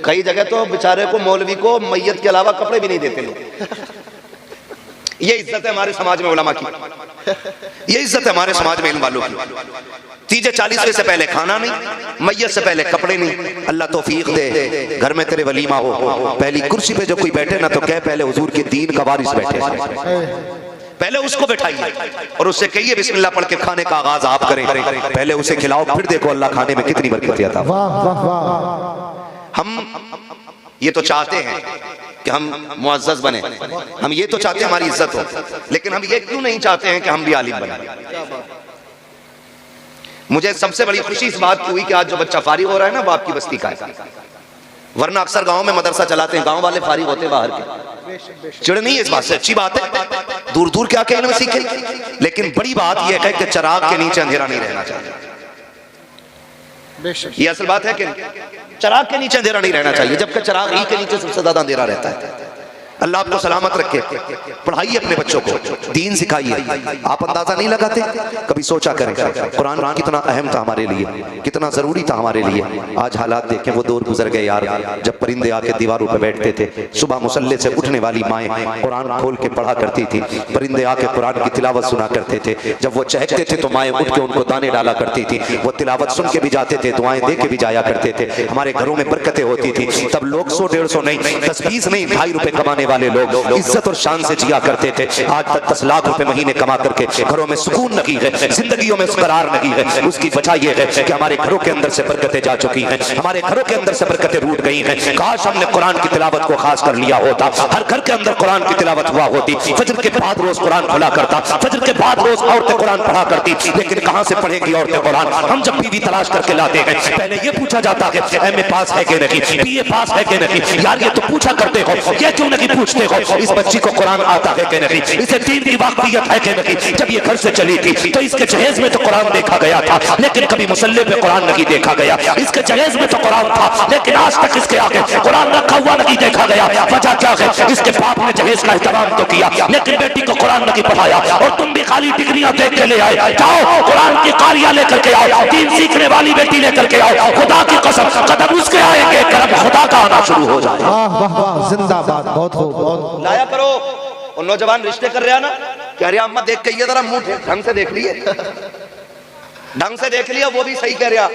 कई जगह तो बेचारे को मौलवी को मैयत के अलावा कपड़े भी नहीं देते लोग। ये इज्जत है हमारे समाज में उलमा की, ये इज्जत है हमारे समाज में इन वालों की। तीजे 40वें से पहले खाना नहीं, मैयत से पहले कपड़े नहीं। अल्लाह तौफीक दे, घर में तेरे वलीमा हो, पहली कुर्सी पे जो कोई बैठे ना तो कह पहले हुजूर के दीन का वारिस बैठे, पहले उसको बैठाइए और उससे कहिए बिस्मिल्लाह पढ़ के खाने का आगाज आप करें, पहले उसे खिलाओ, फिर देखो अल्लाह खाने में कितनी बरकत देता है। हम ये तो चाहते हैं कि हम मुअज़्ज़ज़ बने, हम ये तो चाहते हैं हमारी इज्जत हो, लेकिन हम ये क्यों नहीं चाहते हैं कि हम भी आलिम बने? मुझे सबसे बड़ी खुशी इस बात की हुई कि आज जो बच्चा फारिग हो रहा है ना वो आपकी बस्ती का है, वरना अक्सर गांव में मदरसा चलाते हैं, गांव वाले फारिग होते बाहर के। चिड़ नहीं है इस बात से, अच्छी बात है, दूर दूर क्या इल्म सीखे, लेकिन बड़ी बात यह है कि चिराग के नीचे अंधेरा नहीं रहना चाहिए। ये असल बात है कि चिराग के नीचे अंधेरा नहीं रहना चाहिए, जबकि चिराग ही के नीचे सबसे ज्यादा अंधेरा रहता है। अल्लाह आपको सलामत रखे। पढ़ाइए अपने बच्चों को, दीन सिखाइए। आप अंदाजा नहीं लगाते, कभी सोचा करें कुरान कितना अहम था हमारे लिए, कितना जरूरी था हमारे लिए। आज हालात देखें, वो दौर गुजर गए यार जब परिंदे आके दीवारों पर बैठते थे। सुबह मुसल्ले से उठने वाली माएँ कुरान खोल के पढ़ा करती थी, परिंदे आके कुरान की तिलावत सुना करते थे। जब वो चहकते थे तो माएँ उठ के उनको दाने डाला करती थी। वो तिलावत सुन के भी जाते थे, दुआएं दे के भी जाया करते थे। हमारे घरों में बरकतें होती थी। तब लोग 100-150 नहीं, 10-20 नहीं, 2.5 रुपए कमाने वाले लोग इज्जत और शान से जिया करते थे। आज तक 10 लाख रुपए महीने कमा करके घरों में सुकून नहीं है, जिंदगियों में करार नहीं है। उसकी वजह यह है कि हमारे घरों के अंदर से बरकतें जा चुकी हैं, हमारे घरों के अंदर से बरकतें रूठ गई हैं। काश हमने कुरान की तिलावत को खास कर लिया होता, हर घर के अंदर कुरान की तिलावत हुआ होती। फजर के बाद रोज कुरान खुला करता, फजर के बाद रोज औरतें कुरान पढ़ा करती। लेकिन कहां से पढ़ेंगी औरतें कुरान? हम जब बीवी तलाश करके लाते हैं, पहले ये पूछा जाता है एमए पास है कि नहीं, बीए पास है कि नहीं। यार ये तो पूछा करते हो, ये क्यों नहीं पूछते हो इस बच्ची को कुरान आता है कि नहीं, इसे दीन की वाकफियत है कि नहीं। जब ये घर से चली थी तो इसके जहेज में तो कुरान देखा गया था, लेकिन कभी मुसल्ले पे कुरान नहीं देखा गया। इसके जहेज में तो कुरान था, लेकिन आज तक इसके आगे कुरान रखा हुआ नहीं देखा गया। वजह क्या है? इसके बाप ने जहेज का एहतराम तो किया, लेकिन बेटी को कुरान नहीं पढ़ाया। और तुम भी खाली डिग्रियां देख के ले आए। जाओ कुरान की कारियां लेकर के आओ, दीन सीखने वाली बेटी लेकर के आओ। खुदा की कसम कदम उसके आएंगे, करम खुदा का आना शुरू हो जाए। वाह वाह वाह, जिंदाबाद। बहुत हो, बहुत लाया करो। और नौजवान रिश्ते कर रहे हैं ना, कह रहे अम्मा देख के ये जरा मुंह ढंग से देख लिए, ढंग से देख लिया, वो भी सही कह रहा।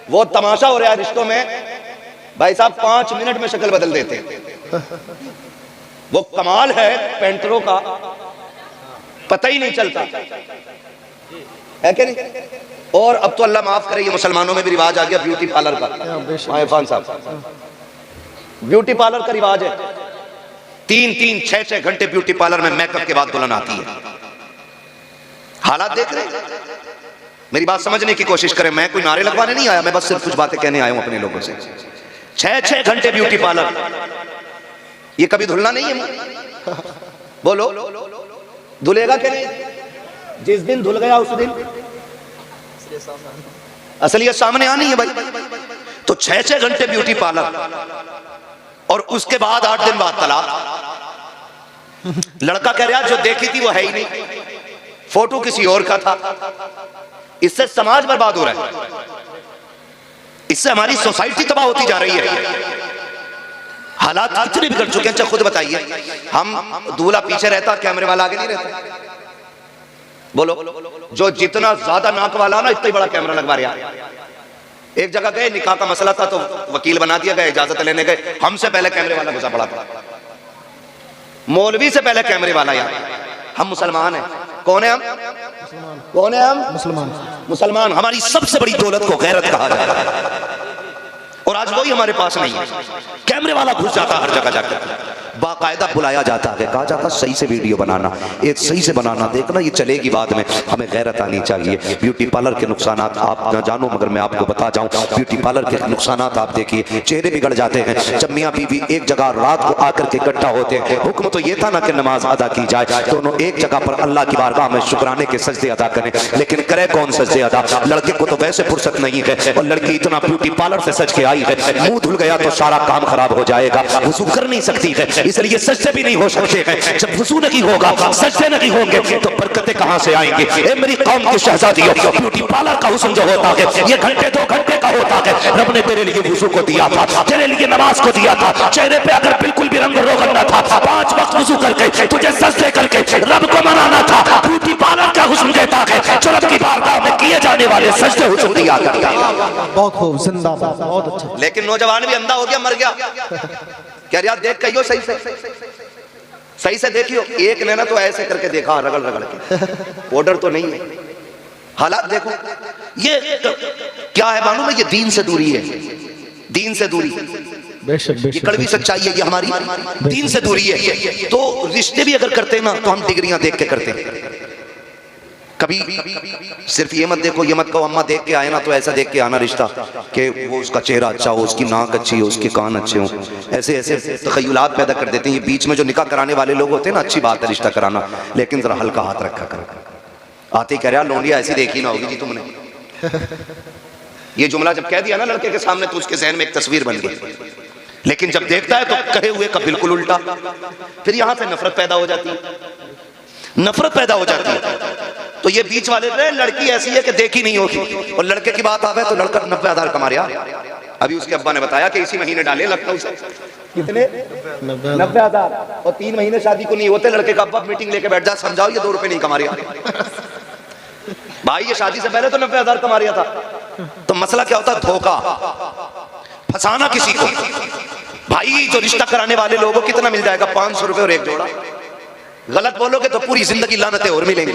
वो तमाशा हो रहा है रिश्तों में भाई साहब, 5 मिनट में शक्ल बदल देते। वो कमाल है पेंटरों का, पता ही नहीं चलता है कि नहीं। और अब तो अल्लाह माफ करे, ये मुसलमानों में भी रिवाज आ गया ब्यूटी पार्लर का। इरफान साहब, ब्यूटी पार्लर का रिवाज है। 3-3, 6-6 घंटे ब्यूटी पार्लर में मेकअप के बाद दुल्हन आती है। हालात देख रहे हैं, मेरी बात समझने की कोशिश करें। मैं कोई नारे लगवाने नहीं आया, मैं बस सिर्फ कुछ बातें कहने आया हूं अपने लोगों से। 6-6 घंटे ब्यूटी पार्लर, ये कभी धुलना नहीं है? बोलो धुलेगा कि नहीं? जिस दिन धुल गया उस दिन असलियत सामने आनी है भाई। तो 6-6 घंटे ब्यूटी पार्लर, और उसके बाद 8 दिन बाद तलाक। लड़का कह रहा जो देखी थी वो है ही नहीं, फोटो किसी और का था। इससे समाज बर्बाद हो रहा है, इससे हमारी सोसाइटी तबाह होती जा रही है। हालात कितने बिगड़ चुके हैं। अच्छा खुद बताइए, हम दूल्हा पीछे रहता, कैमरे वाला आगे नहीं रहता। बोलो, जो जितना ज्यादा नाक वाला ना, इतना ही बड़ा कैमरा लगवा रहा। एक जगह गए, निकाह का मसला था तो वकील बना दिया गया, इजाजत लेने गए, हमसे पहले कैमरे वाला घुसा पड़ा था। मौलवी से पहले कैमरे वाला। यार हम मुसलमान हैं। कौन है हम? कौन है हम? मुसलमान। हमारी सबसे बड़ी दौलत को गैरत कहा जाता है, और आज वही हमारे पास नहीं है। कैमरे वाला घुस जाता हर जगह जाकर, बाकायदा बुलाया जाता है, कहा जाता सही से वीडियो बनाना, एक सही से बनाना, देखना ये चलेगी बाद में। हमें गैरत आनी चाहिए। ब्यूटी पार्लर के नुकसानात आप न जानो मगर मैं आपको बता जाऊं। ब्यूटी पार्लर के नुकसानात आप देखिए, चेहरे बिगड़ जाते हैं। जब मियाँ बीवी एक जगह रात को आकर के इकट्ठा होते हैं, हुक्म तो ये था ना कि नमाज अदा की जाए, दोनों एक जगह पर अल्लाह की बारगाह में शुक्राने के सजदे अदा करें। लेकिन करे कौन सजदे अदा? लड़के को तो वैसे फुर्सत नहीं है, और लड़की इतना ब्यूटी पार्लर से सज के आई है, मुंह धुल गया तो सारा काम खराब हो जाएगा। वुजू कर नहीं सकती है, इसलिए सजदे भी नहीं हो सकते हैं। जब वुजू नहीं होगा, सजदे नहीं होंगे, तो बरकतें कहां से आएंगी? ए मेरी कौम की शहजादियों, ब्यूटी पार्लर का हुस्न जो होता है ये घंटे 2 घंटे का होता है। रब ने तेरे लिए वुजू को दिया था, तेरे लिए नमाज को दिया था। चेहरे पे अगर बिल्कुल भी रंग रोगन न था, 5 वक्त वुजू करके तुझे सजदे करके रब को मनाना था। ब्यूटी पार्लर का हुस्न कहता है जो रब की बारगाह में किए जाने वाले सजदे हुस्न दिया करता है। बहुत खूब, जिंदाबाद, बहुत अच्छा। लेकिन नौजवान भी अंधा हो गया, मर गया। क्या यार देख कहियो, सही से देखियो। एक ने ना तो ऐसे करके देखा, रगड़ रगड़ के, ऑर्डर तो नहीं है। हालात देखो, ये क्या है मालूम है? ये दीन से दूरी है, दीन से दूरी। ये कड़वी सच्चाई है, ये हमारी दीन से दूरी है। तो रिश्ते भी अगर करते हैं ना तो हम डिग्रियां देख के करते हैं। कभी सिर्फ ये मत देखो, ये मत कहो अम्मा देख के आए ना तो ऐसा देख के आना रिश्ता कि वो उसका चेहरा अच्छा हो, उसकी नाक अच्छी हो, उसके कान अच्छे हों। ऐसे ऐसे तखय्युलात पैदा कर देते हैं ये बीच में जो निकाह कराने वाले लोग होते हैं ना। अच्छी बात है रिश्ता कराना, लेकिन जरा हल्का हाथ रखा कर। आते कह रहा लोंडिया ऐसी देखी ना होगी जी तुमने। ये जुमला जब कह दिया ना लड़के के सामने तो उसके जहन में एक तस्वीर बन गई, लेकिन जब देखता है तो कहे हुए का बिल्कुल उल्टा। फिर यहां से नफरत पैदा हो जाती है, नफरत पैदा हो जाती है। तो ये बीच वाले रहे लड़की ऐसी है कि देखी नहीं होगी, और लड़के की बात आवे तो लड़का 90,000 कमा रहा। अभी उसके अब्बा ने बताया कि इसी महीने डाले लखनऊ से कितने 90,000, और 3 महीने शादी को नहीं होते। लड़के का अब्बा मीटिंग लेके बैठ जा, समझाओ ये 2 रुपए नहीं कमा रहा भाई, ये शादी से पहले तो 90,000 कमा रहा था। तो मसला क्या होता है? धोखा, फंसाना किसी को। भाई जो रिश्ता कराने वाले लोगों कितना मिल जाएगा? 500 रुपए और एक जोड़ा। गलत बोलोगे तो पूरी जिंदगी लानतें और मिलेंगे।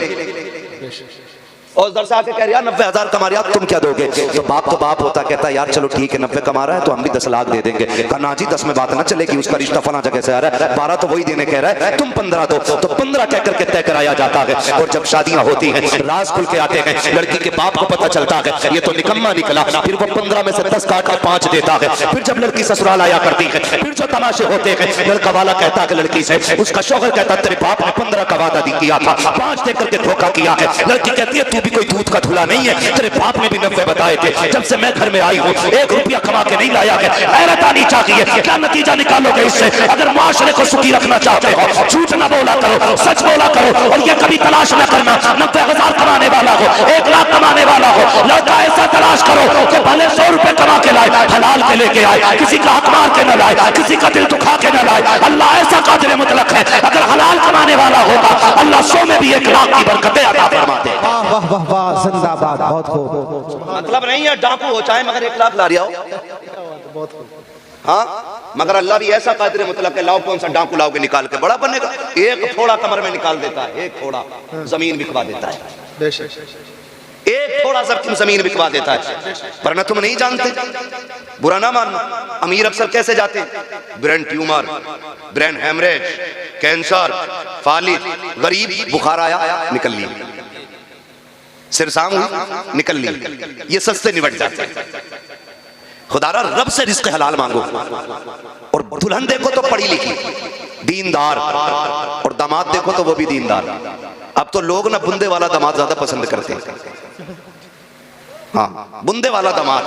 और उधर से आके कह रहा 90,000 कमा रहा, तुम क्या दोगे? तो बाप होता कहता है यार चलो ठीक है 90 कमा रहा है तो हम भी 10 लाख दे देंगे। कहा जी 10 में बात ना चलेगी, उसका रिश्ता फला जगह से आ रहा है, 12 तो वही देने कह रहा है, तुम 15 दो। तो 15 कह करके तय कराया जाता है। और जब शादियां होती हैं राज खुल के आते हैं, लड़की के बाप को पता चलता है ये तो निकम्मा निकला, फिर वो 15 में से 10 काट कर 5 देता है। फिर जब लड़की ससुराल आया करती है, फिर जो तमाशे होते हैं, लड़का वाला कहता है लड़की से, उसका शौहर कहता तेरे बाप ने 15 का वादा किया था, 5 देकर के धोखा किया है। लड़की कहती है तू भी कोई दूध का धुला नहीं है, तेरे बाप ने भी 90 बताए थे। जब से मैं घर में आई हूँ 1 रुपया कमा के नहीं लाया है। गैरत आनी चाहिए। क्या नतीजा निकालोगे इससे? अगर माशरे को सुखी रखना चाहते हो, झूठ ना बोला करो, सच बोला करो। और ये कभी तलाश न करना 90,000 कमाने वाला हो, 1 लाख कमाने वाला हो, लड़का ऐसा तलाश करो कि भले 100 रुपए कमा के लाए, हलाल के लेके आए, किसी का हक मार के न लाए, किसी का दिल दुखा के न लाए। अल्लाह ऐसा कादिर मुतलक है, अगर हलाल कमाने वाला होगा अल्लाह 100 में भी 1 लाख की बरकतें अता फरमा दे। वाह वाह वाह, जिंदाबाद, बहुत खूब। मतलब नहीं है डाकू हो चाहे मगर 1 लाख ला रहा हो। हाँ, मगर अल्लाह भी ऐसा कादिर मुतलक है, लाओ कौन सा डाकू लाओगे निकाल के बड़ा बनेगा। 1 थोड़ा कमर में निकाल देता है, 1 थोड़ा जमीन बिकवा देता है, 1 थोड़ा जमीन बिकवा देता है। पर ना तुम नहीं जानते, बुरा ना मानना। अमीर अक्सर कैसे जाते हैं? Brain tumour, brain haemorrhage, cancer, फालिज। गरीब बुखार आया निकल ली, सिरसाम हुई निकल ली। ये सस्ते निबट जाते हैं। खुदारा रब से रिस्क हलाल मांगो। और दुल्हन देखो तो पढ़ी लिखी, दीनदार, और दामाद देखो तो वो भी दीनदार। अब तो लोग ना बुंदे वाला दामाद ज्यादा पसंद करते हैं। हाँ, बुंदे वाला दामाद।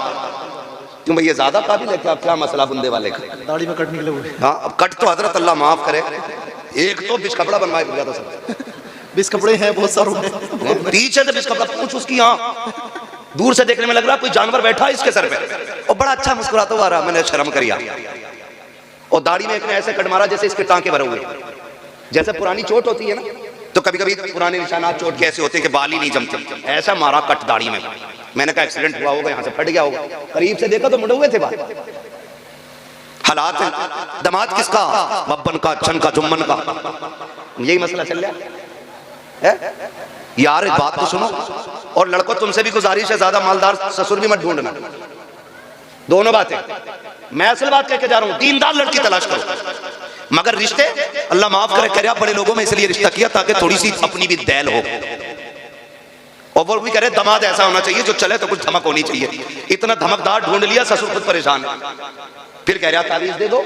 क्यों भैया ज्यादा काबिल है क्या मसला बुंदे वाले का? दाढ़ी में कट निकले हुए। हाँ, अब कट तो हजरत अल्लाह माफ करे, एक तो बिच कपड़ा बनवाए पूरा तो सब। बीस कपड़े हैं बहुत सारे, पीछे से बिच कपड़ा कुछ उसकी, हाँ दूर से देखने में लग रहा कोई जानवर बैठा है इसके सर पे, और बड़ा अच्छा मुस्कुराता हुआ रहा। मैंने शर्म करिया, और दाढ़ी में एक ने ऐसे कट मारा जैसे इसके टांके भरे हुए। जैसे पुरानी चोट होती है ना, तो कभी कभी पुराने निशानात चोट के ऐसे होते हैं कि बाल ही नहीं जमते, ऐसा मारा कट दाढ़ी में। मैंने कहा एक्सीडेंट हुआ होगा, यहाँ से फट गया होगा। करीब से देखा तो मुड़े हुए थे बाल। हालात है। दामाद किसका? बब्बन का, छन का, जुम्मन का। यही मसला चल रहा है यार। एक बात तो सुनो, और लड़कों तुमसे भी गुजारिश है ज्यादा मालदार ससुर भी मत ढूंढना। दोनों बातें मैं असल बात कह के जा रहा हूं, दीनदार लड़की तलाश करो। मगर रिश्ते अल्लाह माफ करे, कह रहा बड़े लोगों में इसलिए रिश्ता किया ताकि थोड़ी सी अपनी भी दैल हो। और वो भी कह रहे दामाद ऐसा होना चाहिए जो चले तो कुछ धमक होनी चाहिए। इतना धमकदार ढूंढ लिया, ससुर खुद परेशान है। फिर कह रहा तावीज दे दो,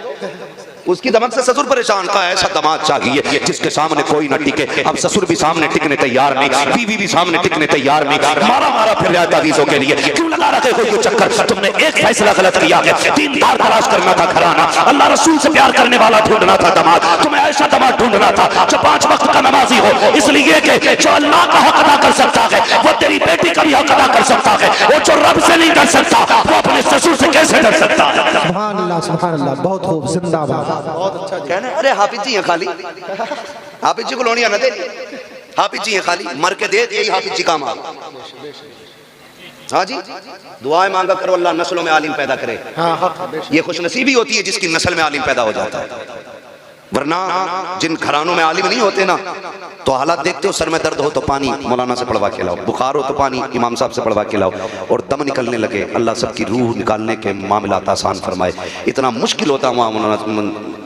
उसकी धमक से ससुर परेशान। का ऐसा दामाद चाहिए जिसके सामने कोई न टिके। अब ससुर भी सामने टिकने तैयार नहीं, बीवी भी सामने टिकने तैयार नहीं। मारा मारा फिर रहा तावीजों के लिए। क्यों लगा रखे कोई चक्कर? तुमने एक फैसला गलत किया है। दीनदार तलाश करना था घराना, अल्लाह रसूल से प्यार करने वाला ढूंढना था दामाद। तुम्हें ऐसा दामाद ढूंढना था जो 5 वक्त का नमाजी हो, इसलिए कि जो अल्लाह का हक अदा कर सकता है वो तेरी बेटी का भी हक अदा कर सकता है। वो जो रब से नहीं कर सकता वो अपने ससुर से कैसे कर सकता है? सुभान अल्लाह, बहुत खूब, जिंदाबाद, बहुत अच्छा। कहने अरे हाफिज जी हैं खाली, हाफिज जी को लोनिया न दे, हाफिज जी हैं खाली, मर के दे, यही हाफिज जी काम आ। हाँ जी, दुआएं मांगा करो अल्लाह नस्लों में आलिम पैदा करे। ये खुशनसीबी होती है जिसकी नस्ल में आलिम पैदा हो जाता है। वरना जिन घरानों में आलिम नहीं होते ना, तो हालात देखते हो, सर में दर्द हो तो पानी मौलाना से पढ़वा के लाओ, बुखार हो तो पानी इमाम साहब से पढ़वा के लाओ, और दम निकलने लगे अल्लाह सबकी रूह निकालने के मामलात आसान फरमाए। इतना मुश्किल होता वहाँ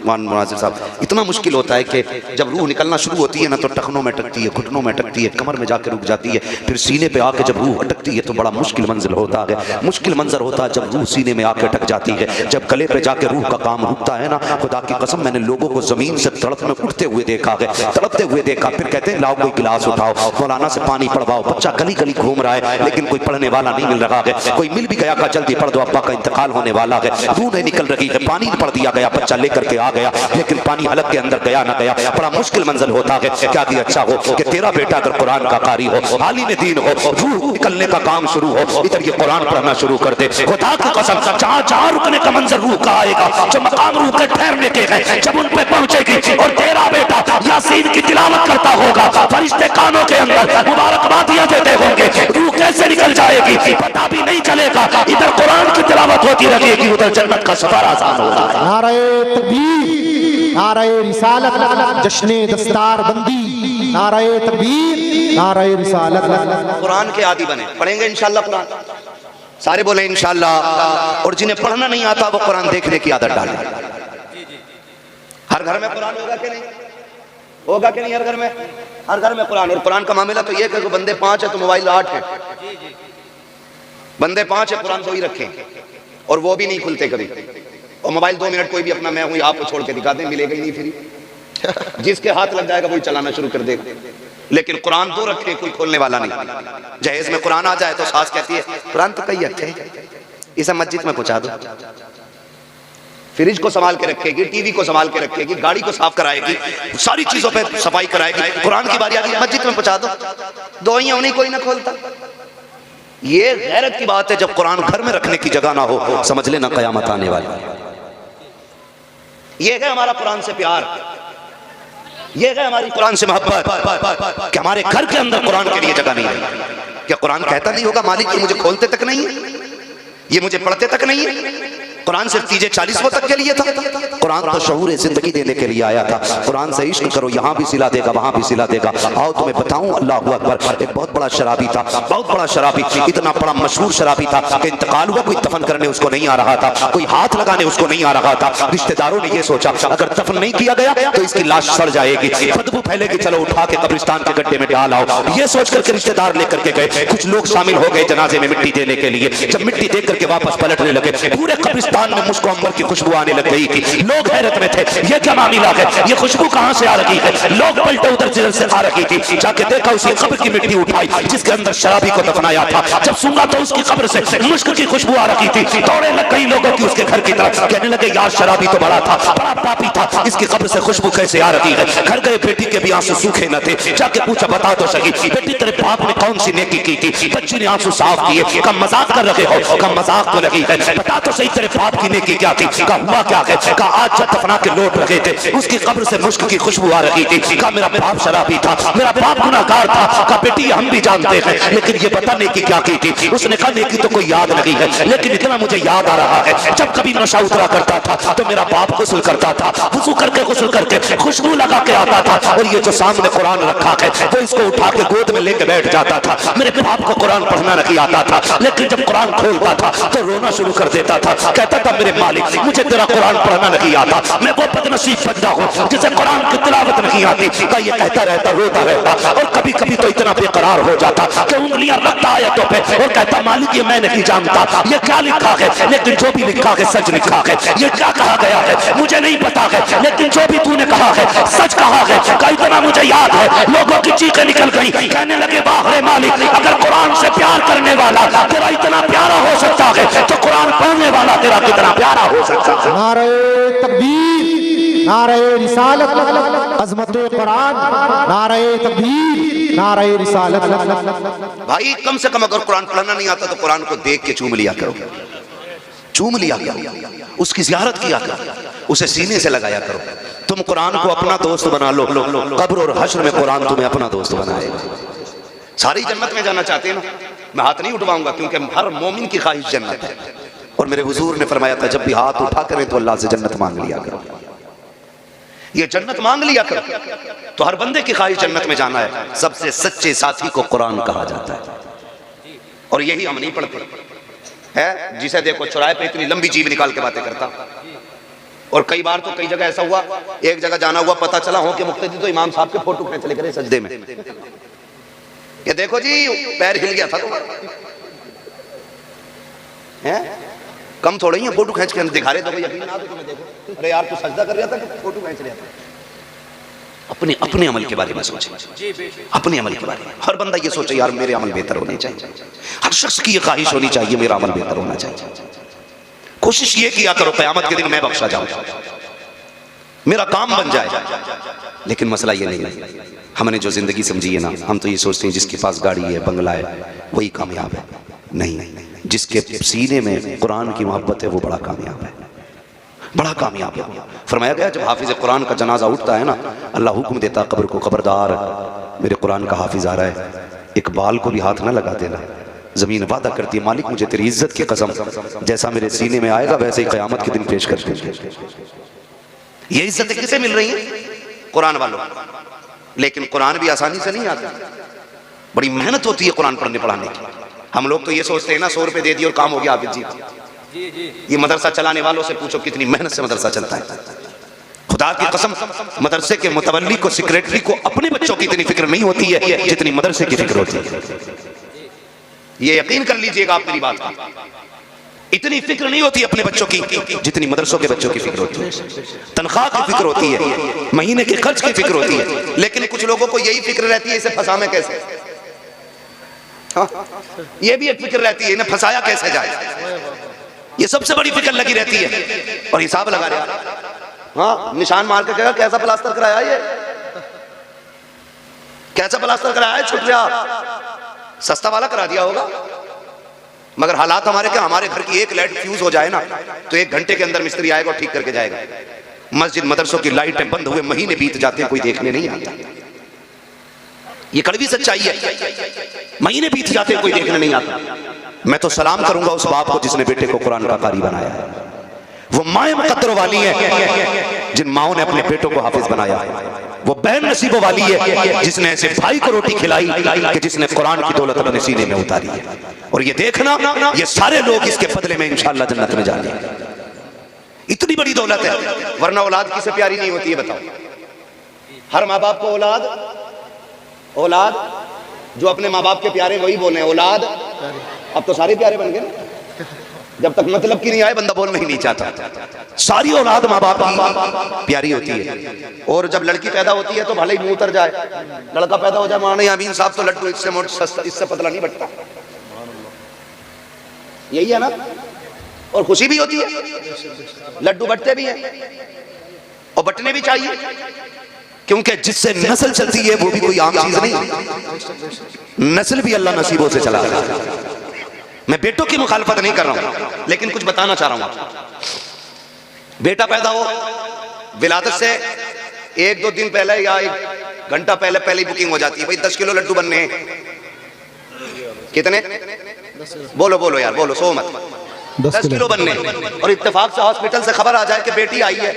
मुनाजिर साहब, इतना मुश्किल होता है कि जब रूह निकलना शुरू होती है ना तो टखनों में अटकती है, घुटनों में अटकती है, कमर में जाकर रुक जाती है, फिर सीने पे आके जब रूह अटकती है तो बड़ा मुश्किल मंजिल होता है। मुश्किल मंजर होता है जब रूह सीने में आके अटक जाती है, जब गले पे जाके रूह का काम रुकता है ना। खुदा की कसम, मैंने लोगों को जमीन से तड़प में उठते हुए देखा है, तड़पते हुए देखा, फिर कहते हैं लाओ कोई गिलास उठाओ, मौलाना से पानी पढ़वाओ। बच्चा गली गली घूम रहा है लेकिन कोई पढ़ने वाला नहीं मिल रहा है, कोई मिल भी गया का जल्दी पढ़ दो, अब्बा का इंतकाल होने वाला है, रूह नहीं निकल रही है, पानी पढ़ दिया गया, बच्चा लेकर के आ गया लेकिन पानी हलक के अंदर गया ना गया। बड़ा मुश्किल मंजिल होता है। क्या कि अच्छा हो कि तेरा बेटा अगर कुरान का कारी हो, आलिम दीन हो, रूह निकलने का काम शुरू हो, इधर ये कुरान पढ़ना शुरू कर दे। खुदा की कसम, जहाँ रुकने का मंजर रूह का आएगा, जो मकाम रूह के ठहरने के हैं, जब उन पे पहुंचेगी और तेरा बेटा यासीन की तिलावत करता होगा, फरिश्ते कानों के अंदर मुबारकबादियां देते होंगे, रूह कैसे निकल जाएगी पता भी नहीं चलेगा। इधर कुरान की तिलावत होती रहेगी, उधर जन्नत का सफर आसान होगा। नारे तकबीर, नारे रिसालत, जश्ने दस्तार बंदी, नारे तकबीर, नारे रिसालत। कुरान के आदी बने, पढ़ेंगे इंशाल्लाह कुरान, सारे बोले इंशाल्लाह। और जिन्हें पढ़ना नहीं आता वो कुरान देखने की आदत डालें। हर घर में कुरान होगा कि नहीं, होगा कि नहीं? हर घर में, हर घर में कुरान। और कुरान का मामला तो ये कि बंदे 5 है तो मोबाइल 8 है, बंदे 5 है कुरान तो ही रखें और वो भी नहीं खुलते कभी। और मोबाइल 2 मिनट कोई भी अपना मैं हूं आपको छोड़ के दिखा दें, मिलेगा ही नहीं फ्री। जिसके हाथ लग जाएगा वही चलाना शुरू कर देगा। लेकिन कुरान 2 रखे, कोई खोलने वाला नहीं। जहेज में कुरान आ जाए तो सास कहती है कुरान तो कई अच्छे हैं, इसे मस्जिद में पहुंचा दो। फ्रिज को संभाल के रखेगी, टीवी को संभाल के रखेगी, गाड़ी को साफ कराएगी, सारी चीजों पे सफाई कराएगी। कुरान की बारी आ गई मस्जिद में पहुंचा दो, दोइयां उन्हीं कोई ना खोलता। ये गैरत की बात है। जब कुरान घर में रखने की जगह ना हो, समझ लेना कयामत आने वाली। ये है हमारा कुरान से प्यार, ये है हमारी कुरान से मोहब्बत कि हमारे घर के अंदर कुरान के लिए जगह नहीं है। क्या कुरान कहता नहीं होगा मालिक ये मुझे खोलते तक नहीं है, ये मुझे पढ़ते तक नहीं है? कुरान सिर्फ 40 तक के लिए था। कुरान तो शऊर जिंदगी देने के लिए आया था। कुरान से इश्क करो, यहाँ भी सिला देगा, वहां भी सिला देगा। आओ तुम्हें बताऊं, अल्लाह अकबर। एक बहुत बड़ा शराबी था, बहुत बड़ा शराबी, इतना बड़ा मशहूर शराबी था कि इंतकाल हुआ, कोई दफन करने उसको नहीं आ रहा था, कोई हाथ लगाने उसको नहीं आ रहा था। रिश्तेदारों ने यह सोचा अगर दफन नहीं किया गया तो इसकी लाश सड़ जाएगी, बदबू फैलेगी, चलो उठा के कब्रिस्तान के गड्ढे में डाल आओ। ये सोच करके रिश्तेदार लेकर के गए। कुछ लोग शामिल हो गए जनाजे में मिट्टी देने के लिए। जब मिट्टी देख करके वापस पलटने लगे, पूरे कब्रिस्तान में मुश्को अंबर की खुशबू आने लग गई थी। लोग हैरत में थे, ये क्या मामला है, ये खुशबू कहां से आ रही है? लोग पलटे उधर जिधर से आ रही थी। जाके देखा उसी कब्र की मिट्टी उठाई जिसके अंदर शराबी को दफनाया था। जब सूंघा तो उसकी कब्र से मुश्क की खुशबू आ रही थी। दौड़े लग कई लोगों की उसके घर की तरफ, कहने लगे यार शराबी तो बड़ा था, बड़ा पापी था, इसकी कब्र से खुशबू कैसे आ रही है? घर गए, बेटी के भी आंसू सूखे न थे। जाके पूछा बता तो सही बेटी तेरे बाप ने कौन सी नेकी की थी? बच्ची ने आंसू साफ किए। कम मजाक कर रहे हो? कम मजाक तो नहीं है, बता तो सही तेरे बाप की नेकी क्या थी? का हुआ क्या है? का आज जब दफना के लौट रहे थे उसकी कब्र से मुश्क की खुशबू आ रही थी। का मेरा बाप शराबी था, मेरा बाप गुनाहगार था। का बेटी हम भी जानते हैं, लेकिन ये पता नहीं कि क्या की थी। उसने कहा नेकी तो कोई याद नहीं है, लेकिन इतना मुझे याद आ रहा है जब कभी नशा उतरा करता था तो मेरा बाप गुस्ल करता था, वुज़ू करके गुस्ल करके खुशबू लगा के आता था। और ये जो सामने कुरान रखा है वो इसको उठा के गोद में लेके बैठ जाता था। मेरे बाप को कुरान पढ़ना नहीं आता था, लेकिन जब कुरान खोलता था तो रोना शुरू कर देता था। कहता था मेरे मालिक मुझे तेरा कुरान पढ़ना नहीं आता, मैं वो बदनसीब बंदा हूँ जिसे कुरान की तिलावत नहीं आती। का ये कहता रहता, रोता रहता, और कभी कभी तो इतना बेकरार हो जाता कि उंगलियां रखता आयतों पे और कहता मालिक ये मैं नहीं जानता ये क्या लिखा है, लेकिन जो भी लिखा है सच लिखा है। ये क्या कहा गया है मुझे नहीं पता है, लेकिन जो भी तूने कहा है सच कहा है। का इतना मुझे याद है लोगों की चीखें निकल गई, कहने लगे वाह रे मालिक, अगर कुरान से प्यार करने वाला तेरा इतना प्यारा हो सकता है तो कुरान पढ़ने वाला तेरा कितना प्यारा हो सकता है। नारे तकबीर, नारे रिसालत, अज़मत कुरान, नारे तकबीर, नारे रिसालत। भाई कम से कम अगर कुरान पढ़ना नहीं आता तो कुरान को देख के चूम लिया करो, चूम लिया करो, उसकी ज़ियारत किया करो, उसे सीने से लगाया करो। तुम कुरान को अपना दोस्त बना लो, कब्र और हश्र में कुरान तुम्हें अपना दोस्त बनाएगा। सारी जन्नत में जाना चाहते हैं ना? मैं हाथ नहीं उठवाऊंगा क्योंकि हर मोमिन की ख्वाहिश जन्नत है। और मेरे हुजूर ने फरमाया था जब भी हाथ उठा करें तो अल्लाह से जन्नत मांग लिया करो, ये जन्नत मांग लिया करो। तो हर बंदे की ख्वाहिश जन्नत में जाना है। सबसे सच्चे साथी को कुरान कहा जाता है, और यही हम नहीं पढ़ते है। जिसे देखो चौराहे पे इतनी लंबी जीव निकाल के बातें करता, और कई बार तो कई जगह ऐसा हुआ, एक जगह जाना हुआ, पता चला हो कि मुक्तदी तो इमाम साहब के फोटो खींच लेकर सजदे में, ये देखो जी पैर हिल गया था तुम्हारा, हैं कम थोड़े ही फोटो खींच के दिखा रहे, देखो यकीन ना तो तुम्हें, देखो अरे यार तू सजदा कर रहा था कि फोटो खींच रहा था। अपने अपने अमल के बारे में सोचे, अपने अमल के बारे में हर बंदा ये सोचे यार मेरे अमल बेहतर होने चाहिए, हर शख्स की ये ख्वाहिश होनी चाहिए मेरा अमल बेहतर होना चाहिए। कोशिश ये किया करो क़यामत के दिन मैं बख्शा जाऊं, मेरा काम बन जाए। लेकिन मसला ये नहीं है, हमने जो जिंदगी समझी है ना, हम तो ये सोचते हैं जिसके पास गाड़ी है, बंगला है, वही कामयाब है। नहीं, जिसके सीने में कुरान की मोहब्बत है वो बड़ा कामयाब है, बड़ा कामयाब है। फरमाया गया जब हाफिज कुरान का जनाजा उठता है ना, अल्लाह हुक्म देता कब्र को, खबरदार मेरे कुरान का हाफिज आ रहा है, एक बाल को भी हाथ ना लगा देना। जमीन वादा करती है मालिक मुझे तेरी इज्जत की कसम, जैसा मेरे सीने में आएगा वैसे ही क़यामत के दिन पेश कर देंगे। ये इज्जत किसे मिल रही है? कुरान वालों। लेकिन कुरान भी आसानी से नहीं आता, बड़ी मेहनत होती है कुरान पढ़ने पढ़ाने की। हम लोग तो ये सोचते हैं ना 100 रुपए दे दिए और काम हो गया हाफिज जी। ये मदरसा चलाने वालों से पूछो कितनी मेहनत से मदरसा चलता है। खुदा की कसम मदरसे के मुतवल्ली को, सेक्रेटरी को अपने बच्चों की इतनी फिक्र नहीं होती है जितनी मदरसे की फिक्र होती है। ये यकीन कर लीजिएगा आप मेरी बात का, इतनी फिक्र नहीं होती अपने बच्चों की जितनी मदरसों के बच्चों की फिक्र होती है। तनख्वाह की फिक्र होती है, महीने के खर्च की फिक्र होती है, लेकिन कुछ लोगों को यही फिक्र रहती है इसे फंसा में कैसे। हाँ? ये भी एक फिक्र रहती है इन्हें फंसाया कैसे जाए, ये सबसे बड़ी फिक्र लगी रहती है। और हिसाब लगा रहा, हाँ निशान मार के कहेगा कैसा प्लास्टर कराया, ये कैसा प्लास्टर कराया है, छुट गया, सस्ता वाला करा दिया होगा। मगर हालात हमारे क्या, हमारे घर की एक लाइट फ्यूज हो जाए ना तो 1 घंटे के अंदर मिस्त्री आएगा और ठीक करके जाएगा। मस्जिद मदरसों की लाइटें बंद हुए महीने बीत जाते हैं, कोई देखने नहीं आता। ये कड़वी सच्चाई है, महीने बीत जाते हैं कोई देखने नहीं आता। मैं तो सलाम करूंगा उस बाप को जिसने बेटे को कुरान का कारी बनाया है। वो माए मुकद्दर वाली है जिन माओं ने अपने बेटों को हाफिज बनाया। वो बहन नसीबों वाली है जिसने ऐसे भाई को रोटी खिलाई कि जिसने कुरान की दौलत अपने सीने में उतारी है। और ये देखना ये सारे लोग इसके बदले में इंशाअल्लाह जन्नत में जाएंगे। इतनी बड़ी दौलत है, वरना औलाद किसे प्यारी नहीं होती है बताओ। हर माँ बाप को औलाद जो अपने माँ बाप के प्यारे वही बोले औलाद। अब तो सारे प्यारे बन गए ना, जब तक मतलब की नहीं आए बंदा बोलना ही नहीं चाहता। सारी औलाद माँ बाप की प्यारी होती है। और जब लड़की पैदा होती है तो भले ही मुंह उतर जाए, लड़का पैदा हो जाए माने अमीन साहब तो लड्डू इससे मोट सस्ता इससे पतला नहीं बटता, यही है ना। और खुशी भी होती है, लड्डू बटते भी हैं और बटने भी चाहिए, क्योंकि जिससे नस्ल चलती है वो भी कोई आम चीज नहीं, नस्ल भी अल्लाह नसीबों से चला रहा है। मैं बेटों की मुखालफत नहीं कर रहा हूं, लेकिन कुछ बताना चाह रहा हूं। बेटा पैदा हो, विलादत से 1-2 दिन पहले या 1 घंटा पहले ही बुकिंग हो जाती है, भाई 10 किलो लड्डू बनने हैं। कितने? बोलो यार, बोलो, सो मत। 10 किलो बनने। और इत्तेफाक से हॉस्पिटल से खबर आ जाए कि बेटी आई है,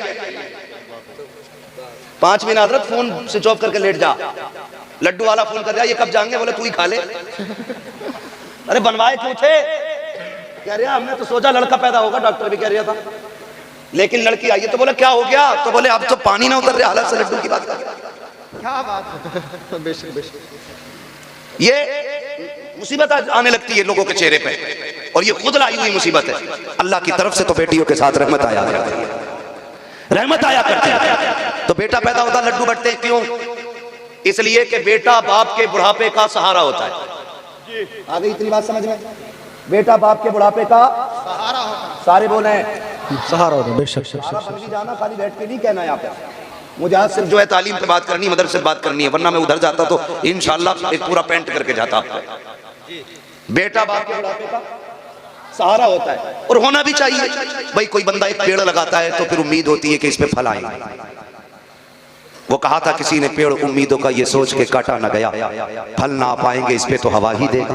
5 मिनट हजरत फोन स्विच ऑफ करके लेट जा। लड्डू वाला फोन कर दिया, ये कब जाएंगे? बोले तू ही खा ले। अरे बनवाए क्यों थे? कह रहा हमने तो सोचा लड़का पैदा होगा, डॉक्टर भी कह रहा था, लेकिन लड़की आई है। तो बोले क्या हो गया? तो बोले अब तो पानी ना उतर रहा, हालत से लड्डू की बात कर। क्या बात है। बेशक ये मुसीबत आने लगती है लोगों के चेहरे पे, और ये खुद लाई हुई मुसीबत है। अल्लाह की तरफ से तो बेटियों के साथ रहमत आया करती है। तो बेटा पैदा होता, लड्डू बटते क्यों? इसलिए कि बेटा बाप के बुढ़ापे का सहारा होता है। आ गई इतनी बात समझ में? बेटा बाप के बुढ़ापे का सहारा होता है। सारे बोले सहारा होता है। बेशक जाना, खाली बैठ के नहीं कहना यहाँ पे। मुझे आज सिर्फ जो है तालीम पे बात करनी, मदरसे से बात करनी है, वरना मैं उधर जाता तो इंशाअल्लाह एक पूरा पेंट करके जाता आपको। बेटा बाप के बुढ़ापे का सहारा होता है, और होना भी चाहिए। भाई कोई बंदा एक पेड़ लगाता है तो फिर उम्मीद होती है कि इस पे फल आए। वो कहा था किसी ने, पेड़ उम्मीदों का ये सोच के काटा न गया, फल ना पाएंगे इस पे तो हवा ही देगा।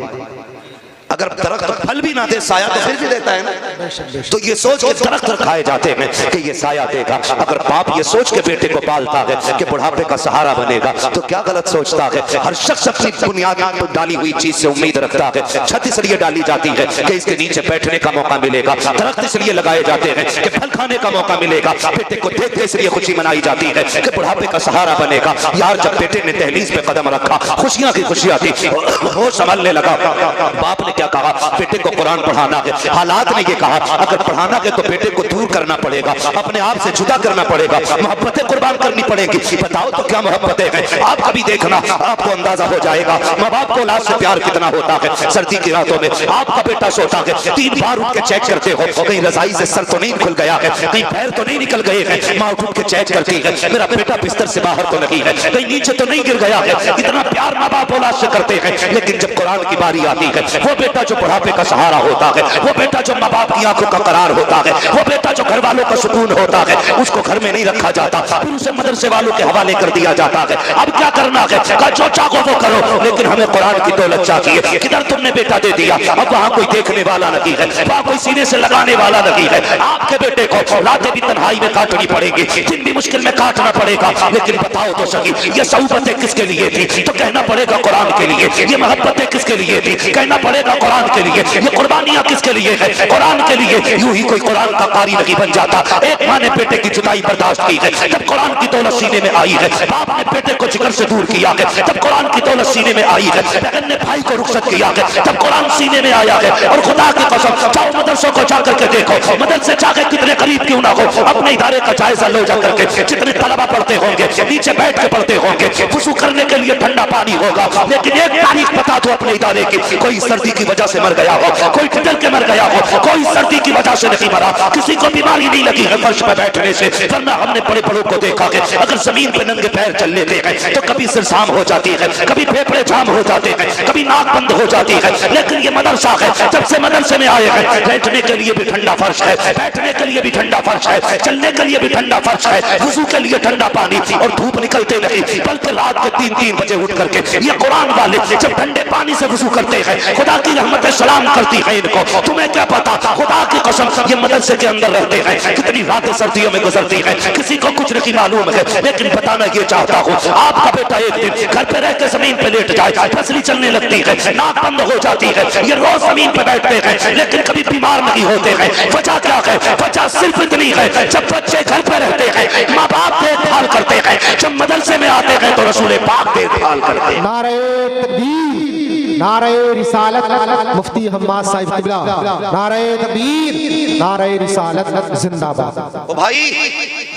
अगर दरख्त फल भी ना दे साया तो फिर भी देता है ना। तो ये सोच के दरख्त खाए जाते हैं कि ये साया देगा। अगर बाप ये सोच के बेटे को पालता है कि बुढ़ापे का सहारा बनेगा तो क्या गलत सोचता है। हर शख्स अपनी बुनियाद पर डाली हुई चीज से उम्मीद रखता है। छत इसलिए डाली जाती है कि इसके नीचे बैठने का मौका मिलेगा। दरख्त इसलिए लगाए जाते हैं कि फल खाने का मौका मिलेगा। बेटे को देख के इसलिए खुशी मनाई जाती है कि बुढ़ापे का सहारा बनेगा। यार जब बेटे ने दहलीज पे कदम रखा खुशियां की खुशियां थी, होश संभलने लगा। बाप ने क्या कहा, बेटे को कुरान पढ़ाना है। हालात ने ये कहा अगर पढ़ाना है तो बेटे को दूर करना पड़ेगा, अपने आप से जुदा करना पड़ेगा, मोहब्बतें कुर्बान करनी पड़ेगी। बताओ तो क्या मोहब्बतें हैं। आप कभी देखना आपको अंदाजा हो जाएगा माँ बाप को औलाद से प्यार कितना होता है। सर्दी की रातों में आपका बेटा सोता है, 3 बार उठ के चेक करते हो कहीं रजाई से सर तो नहीं खुल गया है, कहीं पैर तो नहीं निकल गए हैं। माँ उठ के चेक करती है मेरा बेटा बिस्तर से बाहर तो नहीं है, कहीं नीचे तो नहीं गिर गया है। इतना प्यार माँ बाप औलाद से करते हैं। लेकिन जब कुरान की बारी आती है वो बेटा जो बुढ़ापे का सहारा होता है, वो बेटा जो माँ बाप की आंखों का करार होता है, वो बेटा जो घर वालों का सुकून होता है, उसको घर में नहीं रखा जाता, फिर उसे मदरसे वालों के हवाले कर दिया जाता है। अब क्या करना है, कहा जो चाहो वो करो, लेकिन हमें कुरान की दौलत चाहिए। किधर तुमने बेटा दे दिया, अब वहाँ कोई देखने वाला नहीं है, वहाँ कोई सीने से लगाने वाला नहीं है। आपके बेटे को रातें भी तन्हाई में काटनी पड़ेगी, दिन भी मुश्किल में काटना पड़ेगा। लेकिन बताओ तो सही ये सोहबतें किसके लिए थी, तो कहना पड़ेगा कुरान के लिए। ये मोहब्बतें किसके लिए थी, कहना पड़ेगा कुरान के लिए। ये कुर्बानियां किसके लिए है, कुरान के लिए। यूं ही कोई कुरान का कारी नहीं बन जाता। एक माँ ने बेटे की जुदाई बर्दाश्त की है, जब कुरान की दौलत सीने में आई है। बाप ने बेटे को जिगर से दूर किया है, जब कुरान की दौलत सीने में आई है। बहन ने भाई को रुखसत किया है, जब कुरान सीने में आया है। और खुदा की कसम जाओ मदरसों को जाकर के देखो, मदरसे जाके कितने करीब क्यों ना हो, अपने इदारे का जायजा लो जाकर के। जितने तलबा पढ़ते होंगे नीचे बैठ के पढ़ते होंगे, वुजू करने के लिए ठंडा पानी होगा। लेकिन एक तारीख बता दो अपने इदारे की, कोई सर्दी की वजह से मर गया हो, कोई ठंडर के मर गया हो, कोई सर्दी की वजह से नहीं मरा, किसी को बीमारी नहीं लगी है फर्श पे बैठने से। वरना हमने बड़े बड़ों को देखा है अगर जमीन पे नंगे पैर चल लेते हैं तो कभी सिरसाम हो जाती है, कभी फेफड़े जाम हो जाते हैं, कभी नाक बंद हो जाती है। लेकिन ये मदरसा है, जब से मदरसे में आए हैं बैठने के लिए भी ठंडा फर्श है, बैठने के लिए भी ठंडा फर्श है, चलने के लिए भी ठंडा फर्श है, वुजू के लिए ठंडा पानी, और धूप निकलते नहीं बल्कि रात के 3-3 बजे उठ करके ये कुरान वाले जब ठंडे पानी से वुजू करते हैं खुदा की रहमत सलाम करती है इनको। तुम्हें क्या पता खुदा की कसम ये मदरसे के अंदर रहते हैं, कितनी रातें सर्दियों में गुजरती हैं, किसी को कुछ नहीं मालूम है। लेकिन बताना ये चाहता हूँ आपका बेटा एक दिन घर पे रह के जमीन पे लेट जाए, फसली चलने लगती है, नाक बंद हो जाती है, ये रोज जमीन पे बैठते हैं लेकिन कभी बीमार नहीं होते हैं। वजह क्या है, वजह सिर्फ इतनी है जब बच्चे घर पे रहते हैं माँ बाप देखभाल करते हैं, जब मदरसे में आते हैं तो रसूल पाक देखभाल करते हैं। नारे तकबीर, नारे रिसालत, मुफ्ती हम्माद साहिब किबला, नारे तकबीर, नारे रिसालत जिंदाबाद। ओ भाई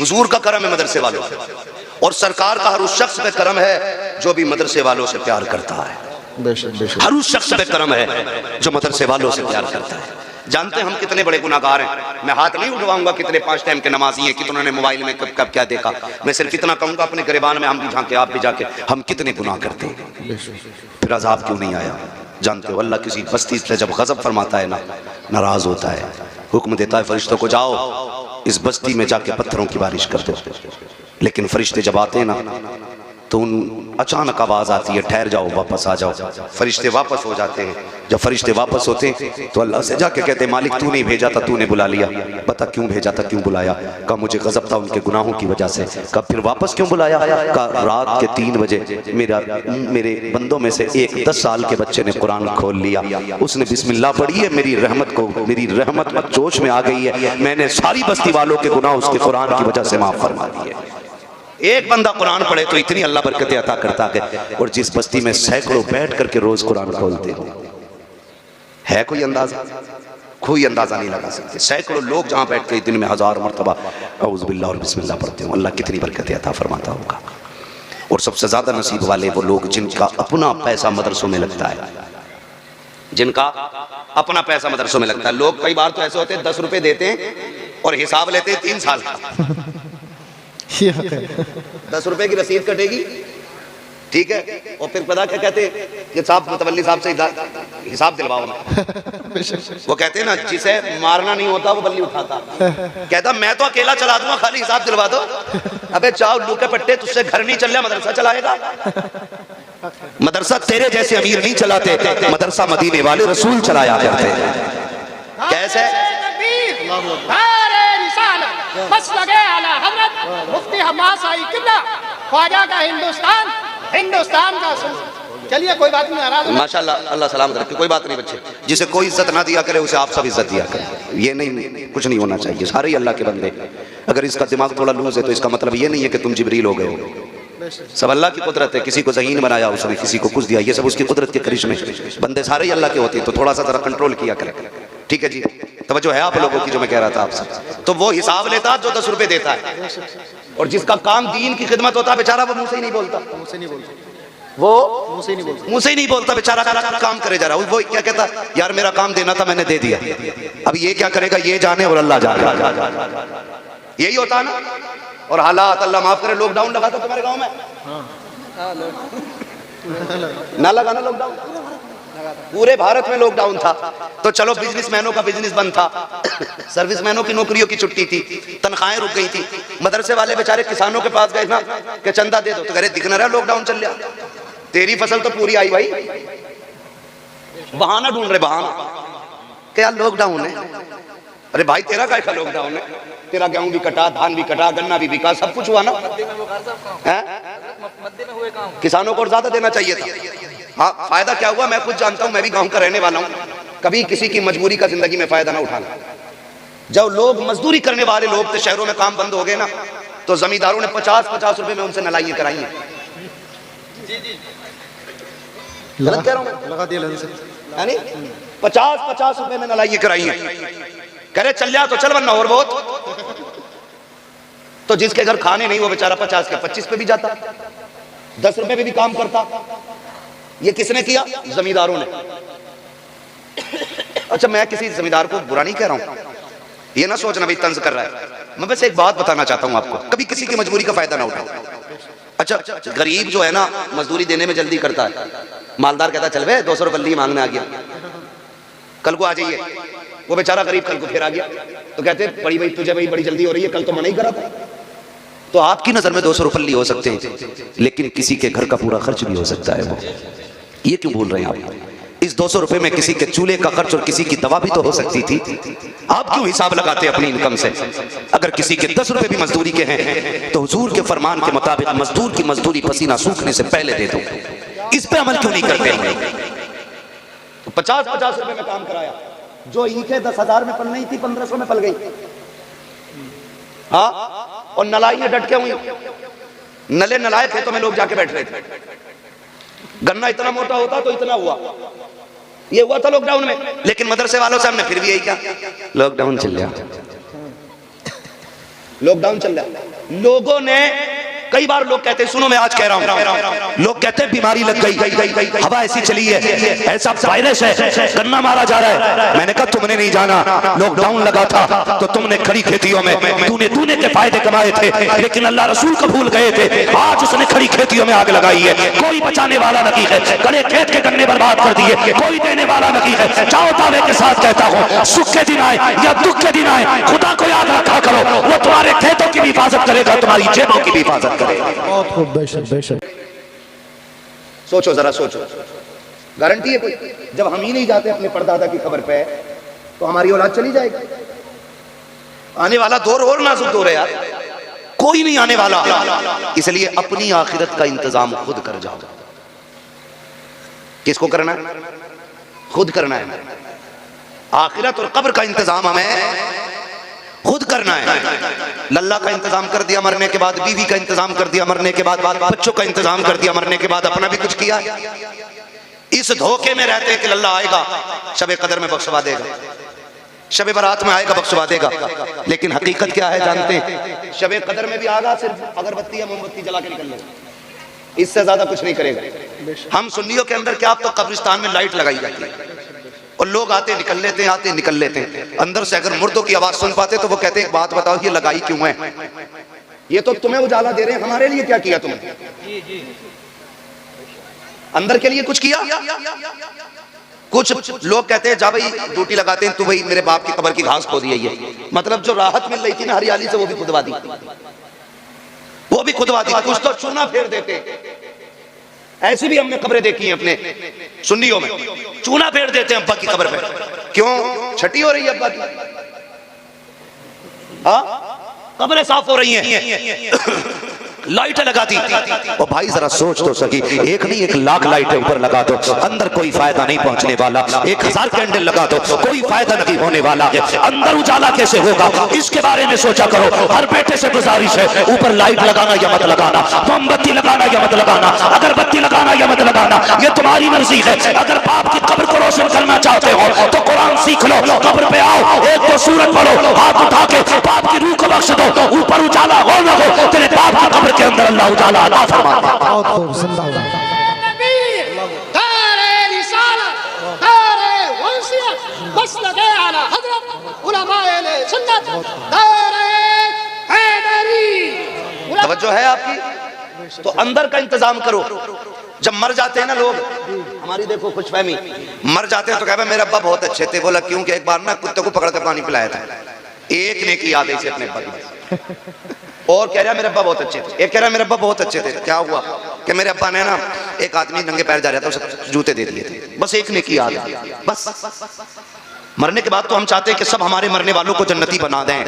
हुजूर का करम है मदरसे वालों, और सरकार का हर उस शख्स पे करम है जो भी मदरसे वालों से प्यार करता है। हर उस शख्स पे करम है जो मदरसे वालों से प्यार करता है। जानते हैं हम कितने बड़े गुनाहगार हैं। मैं हाथ नहीं उठवाऊंगा कितने 5 टाइम के नमाजी हैं, कितनों ने मोबाइल में कब कब क्या देखा। मैं सिर्फ इतना कहूंगा अपने गिरबान में हम भी झांके, आप भी जाके, हम कितने गुनाह करते हैं। फिर अजाब क्यों नहीं आया। जानते हो अल्लाह किसी बस्ती से जब गजब फरमाता है ना, नाराज होता है, हुक्म देता है फरिश्तों को जाओ इस बस्ती में जाके पत्थरों की बारिश कर दो। लेकिन फरिश्ते जब आते हैं ना तो अचानक आवाज आती है ठहर जाओ वापस आ जाओ। फरिश्ते वापस हो जाते हैं। जब फरिश्ते वापस होते हैं तो अल्लाह से जाके कहते हैं मालिक तू नहीं भेजा था, तूने बुला लिया, बता क्यों भेजा था, क्यों बुलाया। कहा मुझे गजब था उनके गुनाहों की वजह से। कहा फिर वापस क्यों बुलाया। कहा रात के 3 बजे मेरे बंदों में से एक 10 साल के बच्चे ने कुरान खोल लिया, उसने बिस्मिल्लाह पढ़ी है, मेरी रहमत जोश में आ गई है, मैंने सारी बस्ती वालों के गुनाह उसके कुरान की वजह से माफ फरमा दिए। एक बंदा कुरान पढ़े तो इतनी अल्लाह बरकतें अता करता है। और जिस बस्ती में सैकड़ों बैठ करके रोज कुरान खोलते हो, है कोई अंदाजा, कोई अंदाजा नहीं लगा सकते। सैकड़ों लोग जहां बैठ के दिन में 1000 मरतबा औज़ु बिल्लाह और बिस्मिल्लाह पढ़ते हो, अल्लाह कितनी बरकतें अता फरमाता होगा। और सबसे ज्यादा नसीब वाले वो लोग जिनका अपना पैसा मदरसों में लगता है, जिनका अपना पैसा मदरसों में लगता है। लोग कई बार तो ऐसे होते हैं 10 रुपए देते हैं और हिसाब लेते हैं 3 साल का। 10 रुपए की रसीद कटेगी, ठीक है, और फिर पता क्या कहते हैं कि साहब मुतवल्ली साहब से हिसाब दिलवाओ। वो कहते हैं ना जिसे मारना नहीं होता वो बल्ली उठाता। कहता मैं तो अकेला चला दूंगा, खाली हिसाब दिलवा दो। अबे चाव लू के पट्टे, तुझसे घर नहीं चल रहा, मदरसा चलाएगा। मदरसा तेरे जैसे अमीर नहीं चलाते, मदरसा मदीने वाले रसूल चलाया करते हैं। कैसे? बस लगे आला हजरत मुफ्ती हमास आई किबला ख्वाजा का हिंदुस्तान, हिंदुस्तान का। चलिए कोई बात नहीं, नाराज माशाल्लाह, अल्लाह सलामत रखे। कोई बात नहीं बच्चे, जिसे कोई इज्जत ना दिया करे उसे आप सब इज्जत दिया करें। ये नहीं, कुछ नहीं होना चाहिए, सारे ही अल्लाह के बंदे। अगर इसका दिमाग थोड़ा लूज है तो इसका मतलब ये नहीं है कि तुम जिब्रील हो गए हो। सब अल्लाह की कुदरत है। किसी को ज़हीन बनाया उसने, किसी को कुछ दिया, ये सब उसकी कुदरत के करिश्मे। बंदे सारे ही अल्लाह के होते हैं, तो थोड़ा सा जरा कंट्रोल किया करें। ठीक है जी, तवज्जो है आप लोगों की जो मैं कह रहा था आपसे। तो वो हिसाब लेता है जो 10 रुपए देता है, और जिसका काम दीन की खिदमत होता है बेचारा वो मुंह से ही नहीं बोलता, वो मुंह से ही नहीं बोलता बेचारा, काम करे जा रहा। वो क्या कहता, यार मेरा काम देना था मैंने दे दिया, अब ये क्या करेगा ये जाने और अल्लाह जाने। यही होता है ना। और हालात अल्लाह माफ करे, लॉकडाउन लगा था तुम्हारे गांव में? ना लगा ना लॉकडाउन? पूरे भारत में लॉकडाउन था। तो चलो बिजनेसमैनों का बिजनेस बंद था, सर्विसमैनों की नौकरियों की छुट्टी थी, तनख्वाहें रुक गई थी। मदरसे वाले बेचारे किसानों के पास गए ना कि चंदा दे दो, तो कह रहे दिख ना रहा लॉकडाउन चल रहा, तेरी फसल तो पूरी आई भाई, बहाना ढूंढ रहे, बहाना क्या लॉकडाउन है। अरे भाई तेरा क्या लॉकडाउन है, तेरा गेहूं भी कटा, धान भी कटा, गन्ना भी बिका, सब कुछ हुआ ना। किसानों को और ज्यादा देना चाहिए था। हाँ, फायदा क्या हुआ मैं खुद जानता हूं, मैं भी गांव का रहने वाला हूं। कभी किसी की मजबूरी का जिंदगी में फायदा ना उठाना। जब लोग मजदूरी करने वाले लोग थे, शहरों में काम बंद हो गए ना, तो जमींदारों ने 50-50 रुपए में उनसे नलाइयां कराई हैं। गलत कह रहा हूं? लगा दिया 50-50 रुपए में नलाइयां कराई हैं। कह रहे चल जा तो चल, वरना और बहुत। तो जिसके घर खाने नहीं वो बेचारा 50 के 25 पे भी जाता, 10 रुपए पे भी काम करता। ये किसने किया? जमींदारों ने। अच्छा, मैं किसी जमींदार को बुरा नहीं कह रहा हूं, ये ना सोचना भाई तंज कर रहा है। मैं बस एक बात बताना चाहता हूं आपको, कभी किसी की मजबूरी का फायदा ना उठाओ। अच्छा, गरीब जो है ना मजदूरी देने में जल्दी करता है, मालदार कहता चल बे 200 रुपये मांगने आ गया, कल को आ जाइए। वो बेचारा गरीब कल को फिर आ गया, तो कहते बड़ी भाई तुझे भाई बड़ी जल्दी हो रही है, कल तो मना ही करा था। तो आपकी नजर में 200 रुपये हो सकते हैं, लेकिन किसी के घर का पूरा खर्च भी हो सकता है। वो ये क्यों बोल रहे हैं आप? इस 200 रुपए में किसी के चूल्हे का खर्च और किसी की दवा भी तो हो सकती थी। आप क्यों हिसाब लगाते अपनी इनकम से? अगर किसी के 10 रुपए भी मजदूरी के हैं तो हुजूर के फरमान के मुताबिक मजदूर की मजदूरी पसीना सूखने से पहले दे दो। इस पे अमल क्यों नहीं करते? 50-50 रुपए में काम कराया, जो इनके 10,000 में पल नहीं थी 1500 में पल गई। हाँ, और नलाइयां डट के हुई, नले नलाए खेतों में लोग जाके बैठ रहे थे। गन्ना इतना मोटा होता तो इतना हुआ, ये हुआ था लॉकडाउन में। लेकिन मदरसे वालों से हमने फिर भी यही कहा, लॉकडाउन चल रहा, लॉकडाउन चल रहा। लोगों ने कई बार लोग कहते हैं, सुनो मैं आज कह रहा हूं, लोग कहते हैं बीमारी लग गई, हवा ऐसी चली है, ऐसा वायरस है, गन्ना मारा जा रहा है। मैंने कहा तुमने नहीं जाना, लॉकडाउन लगा था तो तुमने खड़ी खेतियों में तूने के फायदे कमाए थे, लेकिन अल्लाह रसूल को भूल गए थे। आज उसने खड़ी खेतियों में आग लगाई है, कोई बचाने वाला नहीं है। खड़े खेत के गन्ने बर्बाद कर दिए, कोई देने वाला नहीं है। चाहो दावे के साथ कहता हूँ, सुख के दिन आए या दुख के दिन आए, खुदा को याद रखा करो, वो तुम्हारे खेतों की भी हिफाजत करेगा, तुम्हारी जेबों की भी हिफाजत। बहुत खूब, बेशक बेशक। सोचो जरा, सोचो, गारंटी है कोई? जब हम ही नहीं जाते अपने परदादा की खबर पे तो हमारी औलाद चली जाएगी। आने वाला दौर और नाजुक दौर है यार, कोई नहीं आने वाला। इसलिए अपनी आखिरत का इंतजाम खुद कर जाओ। किसको करना है? खुद करना है। आखिरत और कब्र का इंतजाम हमें खुद करना है। लल्ला का इंतजाम कर दिया मरने के बाद, बीवी का इंतजाम कर दिया मरने के बाद, बच्चों का इंतजाम कर दिया मरने के बाद, अपना भी कुछ किया। इस धोखे में रहते हैं कि लल्ला आएगा शबे कदर में बख्शवा देगा, शबे बारात में आएगा बख्शवा देगा। लेकिन हकीकत क्या है जानते हैं? शबे कदर में भी आगा सिर्फ अगरबत्ती या मोमबत्ती जला के निकल लेगा, इससे ज्यादा कुछ नहीं करेगा। हम सुन्नियों के अंदर क्या, अब तो कब्रिस्तान में लाइट लगाई जाती है और लोग आते निकल लेते हैं, आते निकल लेते हैं। अंदर से अगर मुर्दों की आवाज सुन पाते तो वो कहते हैं, एक बात बताओ ये लगाई क्यों है? ये तो तुम्हें उजाला दे रहे हैं, हमारे लिए क्या किया तुमने? अंदर के लिए कुछ किया? कुछ लोग कहते हैं जा भाई ड्यूटी लगाते हैं, तू भाई मेरे बाप की कब्र की घास खो दी है। ये मतलब जो राहत मिल रही थी ना हरियाली से, वो भी खुदवा दी, वो भी खुदवा दी। कुछ तो चूना फेर देते, ऐसी भी हमने कब्रें देखी हैं अपने सुन्नियों में, चूना फेर देते हैं अब्बा की कब्र पे। क्यों? छठी हो रही है अब्बा की, हाँ कब्रें साफ हो रही हैं, लाइटें लगाती। और भाई जरा सोच तो सकी, एक नहीं 1 लाख लाइटें ऊपर लगा दो, अंदर कोई फायदा नहीं पहुंचने वाला। 1000 कैंडल लगा दो, कोई फायदा नहीं होने वाला है। अंदर उजाला कैसे होगा, इसके बारे में सोचा करो। हर बेटे से गुजारिश है, ऊपर लाइट लगाना या मत लगाना, मोमबत्ती लगाना या मत लगाना, अगरबत्ती लगाना या मत लगाना, ये तुम्हारी मर्जी है। अगर बाप की कब्र को रोशन करना चाहते हो तो कुरान सीख लो, कब्र पे आओ, 1 2 सूरत पढ़ो, हाथ उठा के बाप की रूह को बख्श दो। ऊपर उजाला हो ना हो, तेरे बाप की कब्र के अंदर अल्लाह उजाला अता फरमाता है। बहुत खूब, जिंदाबाद। तवज्जो है आपकी? तो अंदर का इंतजाम करो। जब मर जाते हैं ना लोग, हमारी देखो खुशफहमी, मर जाते हैं तो कहते हैं मेरे अब्बा बहुत अच्छे थे। बोला क्यों? कि एक बार ना कुत्ते को पकड़ कर पानी पिलाया था। एक ने की याद है इसे अपने अब्बा की, और कह रहा मेरे अब्बा बहुत अच्छे थे। एक कह रहा मेरे अब्बा बहुत अच्छे थे। क्या हुआ? कि मेरे अब्बा ने ना, एक आदमी नंगे पैर जा रहा था, उसे जूते दे दिए थे। बस एक ने की याद है। बस मरने के बाद तो हम चाहते हैं कि सब हमारे मरने वालों को जन्नती बना दें,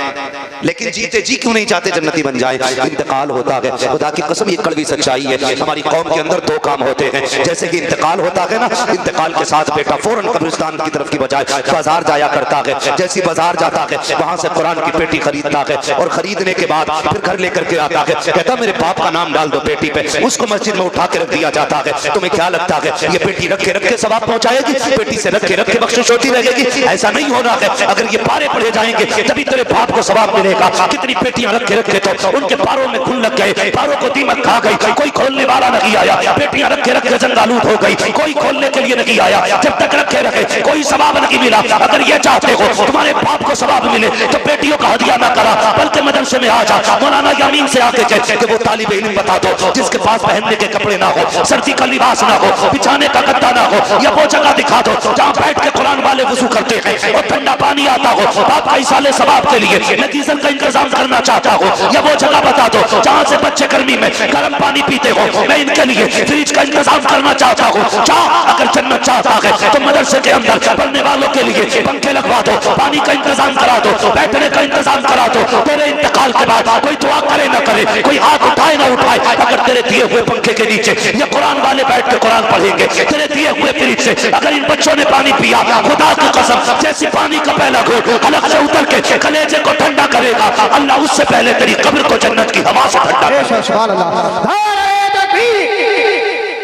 लेकिन जीते जी क्यों नहीं चाहते जन्नती बन जाए? इंतकाल होता है, खुदा की कसम ये कड़वी सच्चाई है। हमारी कौम के अंदर 2 काम होते हैं। जैसे कि इंतकाल होता है ना, इंतकाल के साथ बेटा फौरन कब्रिस्तान की तरफ की बजाय बाजार जाया करता है। जैसी बाजार जाता है, वहां से कुरान की पेटी खरीदता है, और खरीदने के बाद फिर घर लेकर के आता है। कहता मेरे बाप का नाम डाल दो पेटी पे। उसको मस्जिद में उठा के रख दिया जाता है। तुम्हें क्या लगता है ये पेटी रखे रखे सवाब पहुंचाएगी? पेटी से रखे रखे बख्शिश होती रहेगी? ऐसा नहीं हो रहा है। अगर ये पारे पढ़े जाएंगे तभी तेरे बाप को सवाब मिलेगा। कितनी पेटियां रखे रखे तो उनके पारों में खून लग गए, पारों को दीमक खा गई, कोई खोलने वाला नहीं आया। पेटियां रखे रखे जंगालूद हो गई, कोई खोलने के लिए नहीं आया। जब तक रखे रखे कोई सवाब नहीं मिला। अगर ये चाहते हो तुम्हारे बाप को सवाब मिले तो पेटियों का हदिया ना करा, बल्कि मदरसे में आ जा। मौलाना यामीन से आके कहे कि वो तालिब इल्म बता दो जिसके पास पहनने के कपड़े ना हो, सर्दी का लिबास ना हो, बिछाने का गद्दा ना हो, या वो जगह दिखा दो जहाँ बैठ के कुरान वाले वुजू करते हैं और ठंडा पानी आता हो। बाप का इसाले सवाब के लिए नतीजन का इंतजाम करना चाहता हो, या वो जगह बता दो जहाँ से बच्चे गर्मी में गर्म पानी पीते हो, मैं इनके लिए फ्रिज का इंतजाम करना चाहता हूँ। अगर जन्नत चाहता है तो मदरसे के अंदर पढ़ने वालों के लिए पंखे लगवा दो, पानी का इंतजाम करा दो, बैठने का इंतजाम करा दो। तेरे इंतकाल के बाद कोई दुआ करे ना करे, कोई हाथ उठाए ना उठाए, अगर तेरे दिए हुए पंखे के नीचे ये कुरान वाले बैठ के कुरान पढ़ेंगे, तेरे दिए हुए फ्रिज से अगर इन बच्चों ने पानी पिया, खुदा की कसम जैसे पानी का पहला घूंट अलग से उतर के कलेजे को ठंडा करेगा, अल्लाह उससे पहले तेरी कब्र को जन्नत की हवा से ठंडा करेगा।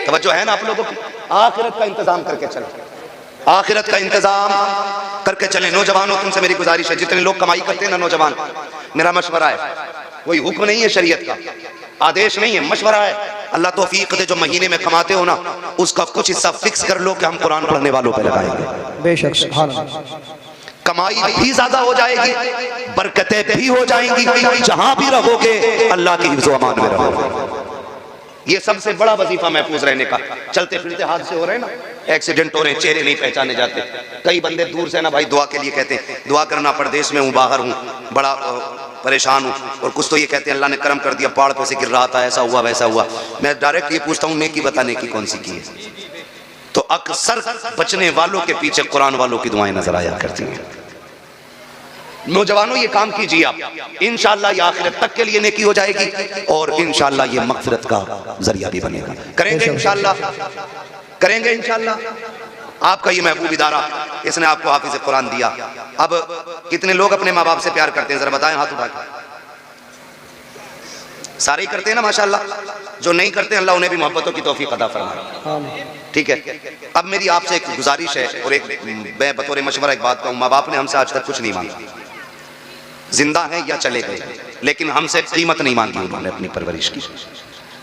तवज्जो है ना आप लोगों की? आखिरत का इंतजाम करके चलो, आखिरत का इंतजाम करके चले। नौजवानों तुमसे मेरी गुजारिश है, जितने लोग कमाई करते हैं ना नौजवान, मेरा मशवरा है, कोई हुक्म नहीं है शरीयत का, आदेश नहीं है, मशवरा है। अल्लाह तौफीक दे, जो महीने में कमाते हो ना उसका कुछ हिस्सा फिक्स कर लो कि हम कुरान पढ़ने वालों पे लगाएंगे। बेशक सुभान अल्लाह। कमाई भी ज्यादा हो जाएगी, बरकतें भी हो जाएंगी, जहां भी रहोगे अल्लाह की हिफ्ज़ व अमान में रहोगे। ये सबसे बड़ा वजीफा महफूज रहने का। चलते फिरते हादसे हो रहे हैं ना, एक्सीडेंट हो रहे हैं, चेहरे नहीं पहचाने जाते। कई बंदे दूर से ना भाई दुआ के लिए कहते हैं, दुआ करना परदेश में हूँ, बाहर हूँ, बड़ा परेशान हूँ, और कुछ तो ये कहते हैं अल्लाह ने करम कर दिया, पहाड़ पे से गिर रहा था, ऐसा हुआ वैसा हुआ। मैं डायरेक्ट ये पूछता हूँ नेकी बताने की कौन सी की है? तो अक्सर बचने वालों के पीछे कुरान वालों की दुआएं नजर आया करती हैं। नौजवानों ये काम कीजिए आप, इंशाअल्लाह ये आखिरत तक के लिए नेकी हो जाएगी, और इंशाअल्लाह ये मगफिरत का जरिया भी बनेगा। करेंगे इंशाअल्लाह, करेंगे इंशाअल्लाह। आपका ये महबूब इदारा, इसने आपको हाफिज़ कुरान दिया। अब कितने लोग अपने माँ बाप से प्यार करते हैं, जरा बताएं हाथ उठा के। सारे ही करते हैं ना माशाअल्लाह, जो नहीं करते अल्लाह उन्हें भी मोहब्बतों की तौफीक अता फरमाए। ठीक है, अब मेरी आपसे एक गुजारिश है, और एक मैं बतौर मशवरा एक बात कहूँ, माँ बाप ने हमसे आज तक कुछ नहीं मांगा, जिंदा हैं या चले गए, लेकिन हमसे कीमत नहीं मांगी उन्होंने अपनी परवरिश की,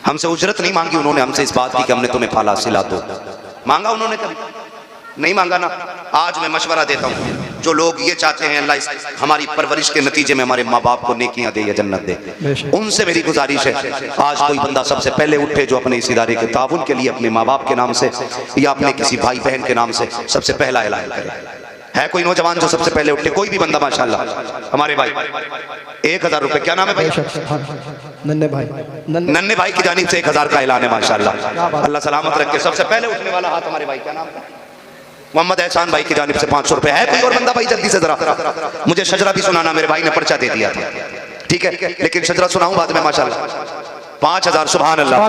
हमसे उजरत नहीं मांगी उन्होंने हमसे इस बात की कि हमने तुम्हें पाला सिला दो। मांगा उन्होंने? कभी नहीं मांगा ना। आज मैं मशवरा देता हूँ, जो लोग ये चाहते हैं अल्लाह हमारी परवरिश के नतीजे में हमारे माँ बाप को नेकियां दे या जन्नत दे, उनसे मेरी गुजारिश है, आज कोई बंदा सबसे पहले उठे जो अपने इस इदारे के ताउन के लिए अपने माँ बाप के नाम से या अपने किसी भाई बहन के नाम से सबसे पहला ऐलान करे। है कोई नौजवान जो सबसे पहले उठे? कोई भी बंदा माशाल्लाह। हमारे भाई 1000 रुपए। क्या नाम है भाई? नन्हे भाई, नन्हे भाई की जानिब से 1000 का ऐलान है माशाल्लाह। अल्लाह सलामत रखे। सबसे पहले उठने वाला हाथ हमारे भाई, क्या नाम है? मोहम्मद एहसान भाई की जानिब से 500 रुपए। है कोई और बंदा भाई? जल्दी से जरा मुझे शजरा भी सुनाना, मेरे भाई ने पर्चा दे दिया था, ठीक है, लेकिन शजरा सुनाऊं बाद में माशाल्लाह। 5000। सुभान अल्लाह।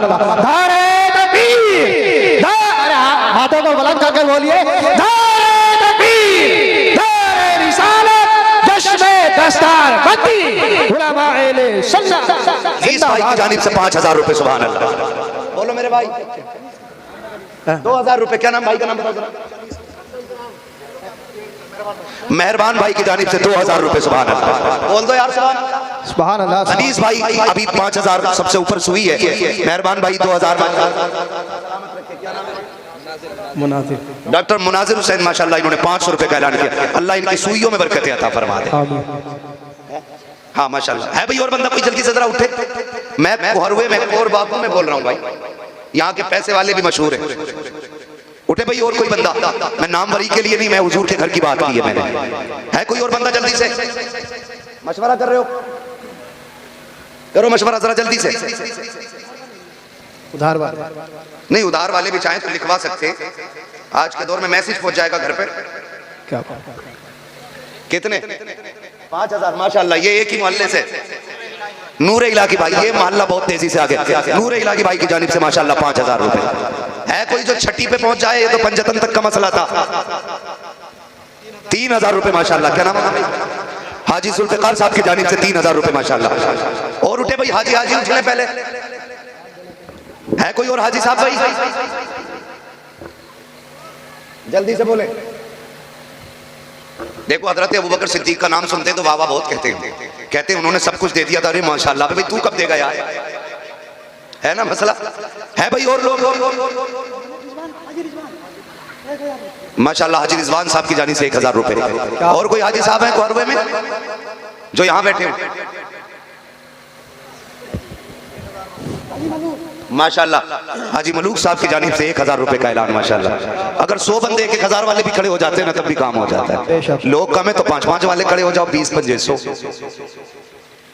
हाथों को बुलंद करके बोलिए, इस भाई की जानिब से 5000 रुपए। सुभान अल्लाह। बोलो मेरे भाई। 2000 रुपए। क्या नाम भाई का? नाम बताओ जरा। मेहरबान भाई की जानिब से 2000 रुपए। सुभान अल्लाह। बोल दो यार सुभान अल्लाह। अनीस भाई अभी 5000 सबसे ऊपर सुई है। मेहरबान भाई 2000। मुनाजिर डॉक्टर मुनाजिर हुसैन माशाल्लाह, इन्होंने 500 रुपए का ऐलान किया। अल्लाह इनकी सुइयों में बरकत अता फरमा दे। हाँ माशाल्लाह। है भाई और बंदा कोई? जल्दी से जरा उठे। मैं कोहरवे में और बापू में बोल रहा हूँ भाई, यहाँ के पैसे वाले भी मशहूर है। उठे भाई और कोई बंदा? मैं नाम वरी के लिए नहीं, मैं हुजूर के घर की बात की है मैंने। है कोई और बंदा? जल्दी से मशवरा कर रहे हो, करो मशवरा जरा जल्दी से। उधार वाले नहीं, उधार वाले भी चाहें तो लिखवा सकते हैं। आज के दौर में मैसेज पहुंच जाएगा घर पे। क्या? कितने? 5000 माशाल्लाह। ये एक ही मोहल्ले से नूर इलाकी भाई, ये मोहल्ला बहुत तेजी से आगे। नूर इलाकी भाई की जानिब से माशाल्लाह 5000 रुपए। है कोई जो छठी पे पहुंच जाए? ये तो पंजतन तक का मसला था। 3000 रुपए माशाल्लाह। क्या नाम है? हाजी जुल्फिकार साहब की जानिब से 3000 रुपए माशाल्लाह। और उठे भाई हाजी, हाजी उठने पहले। है कोई और हाजी साहब भाई? जल्दी से बोले। देखो हजरत अबू बकर सिद्दीक का नाम सुनते हैं तो वाह वाह बहुत कहते हैं उन्होंने सब कुछ दे दिया था। अरे माशाल्लाह। भाई तू कब देगा यार? है ना मसला। है भाई और लोग? माशाल्लाह हाजी रिजवान साहब की जानी से 1000 रुपए। और कोई हाजी साहब हैं कोहरवे में जो यहाँ बैठे हो? माशाल्लाह हाजी मलूक साहब की जानिब से 1000 रुपए का ऐलान माशाल्लाह। अगर 100 बंदे 1000 वाले भी खड़े हो जाते हैं ना तब भी काम हो जाता है। लोग कम है तो 5-5 वाले खड़े हो जाओ, 20-25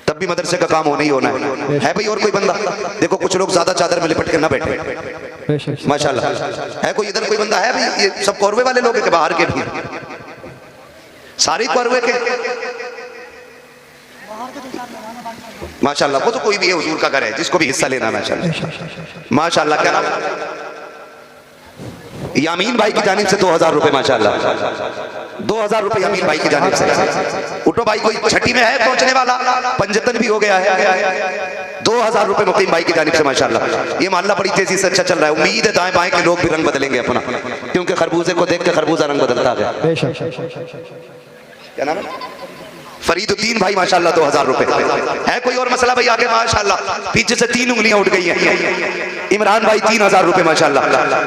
तब भी मदरसे का काम होना ही होना है भाई और कोई बंदा? देखो कुछ लोग ज्यादा चादर में लिपट के ना बैठे माशाल्लाह। है कोई इधर कोई बंदा? है भाई ये सब कोरवे वाले लोग के बाहर के भी? सारे कोरवे के माशाल्लाह। वो तो कोई भी है, हुजूर का घर है, जिसको भी हिस्सा लेना माशाल्लाह। माशाल्लाह। क्या नाम? यामीन भाई की जानिब से 2000 रुपए माशाल्लाह। 2000 रुपए यामीन भाई की जानिब से। उठो भाई कोई छठी में है पहुंचने वाला? पंजतन भी हो गया है। 2000 रुपए मुकीम भाई की जानिब से माशाल्लाह। ये मोहल्ला बड़ी तेजी से अच्छा चल रहा है। उम्मीद है दाएं बाएं के लोग भी रंग बदलेंगे अपना, क्योंकि खरबूजे को देख के खरबूजा रंग बदलता गया। क्या नाम है? फरीदुद्दीन भाई माशाल्लाह 2000 रुपए। है कोई और मसला भाई आगे? माशाल्लाह पीछे से 3 उंगलियां उठ गई हैं। इमरान भाई 3000 रुपए माशाल्लाह।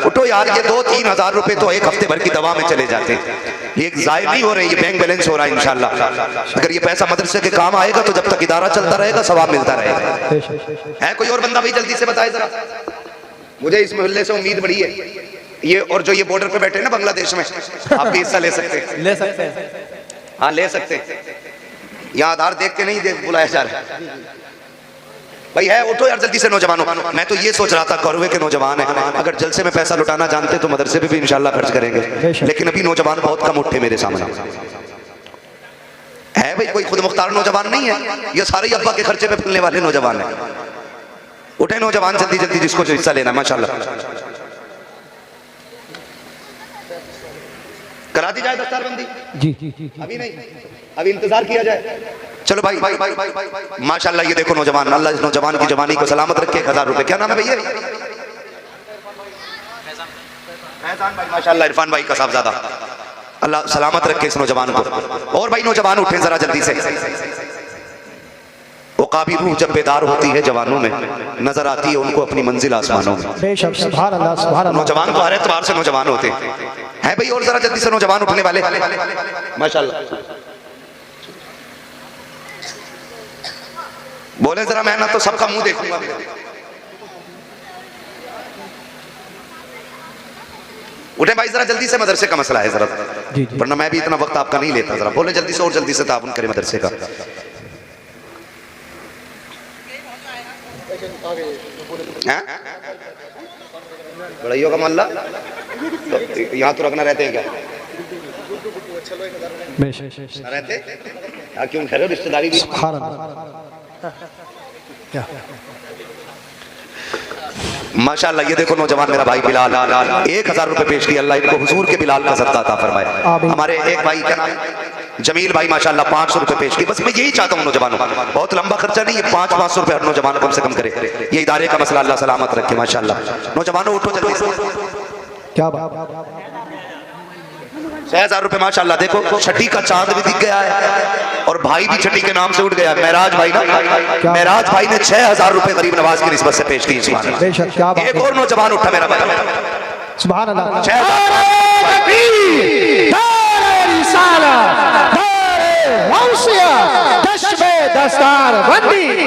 उठो यार, ये 2-3 हजार रुपए तो एक हफ्ते भर की दवा में चले जाते हैं। ये जाय नहीं हो रही, ये बैंक बैलेंस हो रहा है इंशाल्लाह। अगर ये पैसा मदरसे के काम आएगा तो जब तक इदारा चलता रहेगा सवाब मिलता रहेगा। है कोई और बंदा भाई? जल्दी से बताए जरा, मुझे इस मोहल्ले से उम्मीद बड़ी है। ये और जो ये बॉर्डर पे बैठे हैं ना बांग्लादेश में, आप भी हिस्सा ले सकते हैं। हाँ ले सकते हैं। यहाँ आधार देख के नहीं बुलाया जा रहा है भाई। है उठो यार जल्दी से नौजवानों। मैं तो ये सोच रहा था कौरवे के नौजवान है, अगर जलसे में पैसा लुटाना जानते तो मदरसे पे भी इंशाल्लाह खर्च करेंगे, लेकिन अभी नौजवान बहुत कम उठे मेरे सामने। है भाई कोई खुद मुख्तार नौजवान नहीं है? ये सारे ही अब्बा के खर्चे पे फुलने वाले नौजवान है। उठे नौजवान जल्दी जल्दी, जिसको जो हिस्सा लेना माशाल्लाह। करा दी जाए दस्तारबंदी? जी अभी नहीं, अभी इंतजार किया जाए। चलो भाई माशाल्लाह। ये देखो नौजवान, अल्लाह इस नौजवान की जवानी को सलामत रखे। 1000 रुपए। क्या नाम है भैया? फैजान भाई माशाल्लाह। इरफान भाई का साहबजादा, अल्लाह सलामत रखे इस नौजवान को। और भाई नौजवान उठे जरा जल्दी से। वक़ाबी रूह जब बेदार होती है जवानों में, नजर आती है उनको अपनी मंजिल आसमानों में। नौजवान तो हर एतबार से नौजवान होते हैं भाई। और जरा जल्दी से नौजवान उठने वाले माशाल्लाह बोले जरा। मैं ना तो सबका मुंह देखूंगा। उठे भाई जरा जल्दी से, मदरसे का मसला है जरा, जी, जी। वरना मैं भी इतना वक्त आपका नहीं लेता। जरा बोले जल्दी से और जल्दी से ताबुन करें मदरसे का। बड़ाइयों का मोहल्ला तो यहाँ तो रखना रहते हैं क्या? रहते क्या? क्यों कह रहे हो? रिश्तेदारी भी माशाअल्लाह। ये देखो नौजवान मेरा भाई बिलाल 1000 रुपए पेश किया। अल्लाह इनको हुजूर के बिलाल का सदका अता फरमाए। हमारे एक भाई क्या नाम जमील भाई माशाअल्लाह 500 रुपए पेश किए। बस मैं यही चाहता हूँ नौजवानों, बहुत लंबा खर्चा नहीं है, 500 रुपए हर नौजवान कम से कम करे। ये इदारे का मसला अल्लाह सलामत रखे माशाअल्लाह। नौजवानों उठो जल्दी से। क्या बात। 6000 रुपए माशाअल्लाह। देखो छठी का चांद भी दिख गया है और भाई भी छठी के नाम से उठ गया। महराज भाई ना, महराज भाई ने 6000 रुपए गरीब नवाज की निस्बत से पेश किए। सुभान बेशक क्या अल्लाह। बात। एक और नौजवान उठा मेरा भाई, सुभान अल्लाह। 6000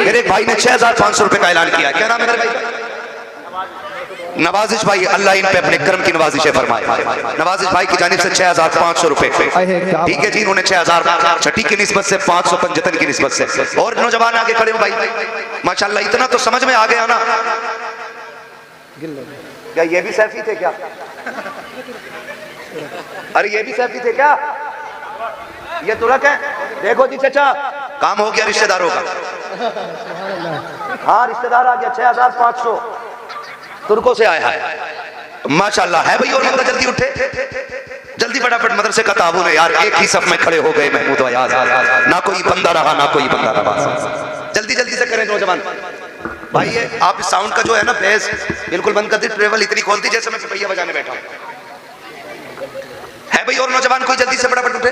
मेरे एक भाई ने 6500 रुपए का ऐलान किया। क्या नाम है मेरे भाई का? नवाजिश भाई, अल्लाह इन पे अपने कर्म की नवाजिशें फरमाए। नवाजिश भाई की जानिब से 6500 रुपए। ठीक है जी, इन्होंने 6000 छठी की निस्बत से 575 की निस्बत से। और नौजवान आगे खड़े हो भाई माशाल्लाह। इतना तो समझ में आ गया ना। क्या ये भी सैफी थे क्या? अरे ये भी सैफी थे क्या? ये तुरक है। देखो जी चाचा, काम हो गया रिश्तेदारों का। हाँ रिश्तेदार आ गया। 6500 तुर्कों से आया है माशाल्लाह। है भाई और मतलब जल्दी उठे, जल्दी फटाफट मदरसे का ताबून है यार। एक ही सफ में खड़े हो गए महमूद अयाज, ना कोई बंदा रहा ना कोई बंदा रहा। जल्दी जल्दी से करें नौजवान भाई। ये आप साउंड का जो है ना बेस बिल्कुल बंद कर दी, ट्रेवल इतनी खोल दी जैसे मैं पहिया बजाने बैठा हूं। है भाई और नौजवान कोई जल्दी से फटाफट उठे।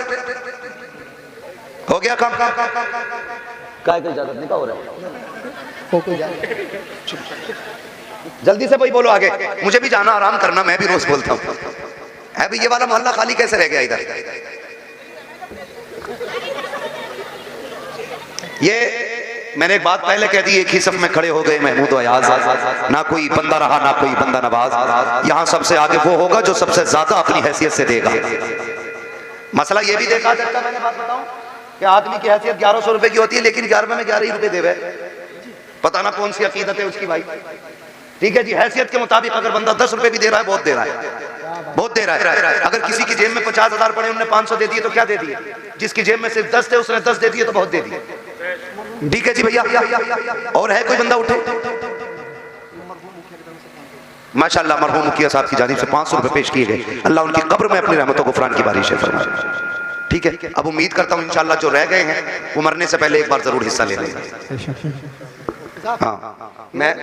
हो गया काम? काय कोई इजाजत नहीं का हो रहा है। जल्दी से भाई बोलो आगे, मुझे भी जाना आराम करना, मैं भी रोज बोलता हूँ। है भाई ये वाला मोहल्ला खाली कैसे रह गया इधर? ये मैंने एक बात पहले कह दी, एक ही सब में खड़े हो गए महमूद अयाज, ना कोई बंदा रहा ना कोई बंदा नवाज। यहाँ सबसे आगे वो होगा जो सबसे ज्यादा अपनी हैसियत से देगा। मसला ये भी देखा जाता है, मैंने बात बताऊं कि आदमी की हैसियत 1100 रुपए की होती है, लेकिन 11वें में 11 ही रुपए देवे। पता ना कौन सी अकीदत है उसकी भाई। ठीक है जी, हैसियत के मुताबिक अगर बंदा 10 रुपए भी दे रहा है, बहुत दे रहा है, बहुत दे रहा है। अगर किसी की जेब में 50,000 पड़े, उन्होंने 500 दे दिए तो क्या दे दिए? जिसकी जेब में सिर्फ 10 थे उसने 10 दे दिए तो बहुत दे दिए। ठीक है जी भैया। और है कोई बंदा उठे? माशाअल्लाह मरहूम मुखिया साहब की जानिब से 500 रुपए पेश किए गए। अल्लाह उनकी कब्र में अपनी रहमतों गुफरान की बारिश फरमाए। ठीक है, अब उम्मीद करता हूँ इंशाअल्लाह जो रह गए हैं वो मरने से पहले एक बार जरूर हिस्सा ले लेंगे। हाँ मैं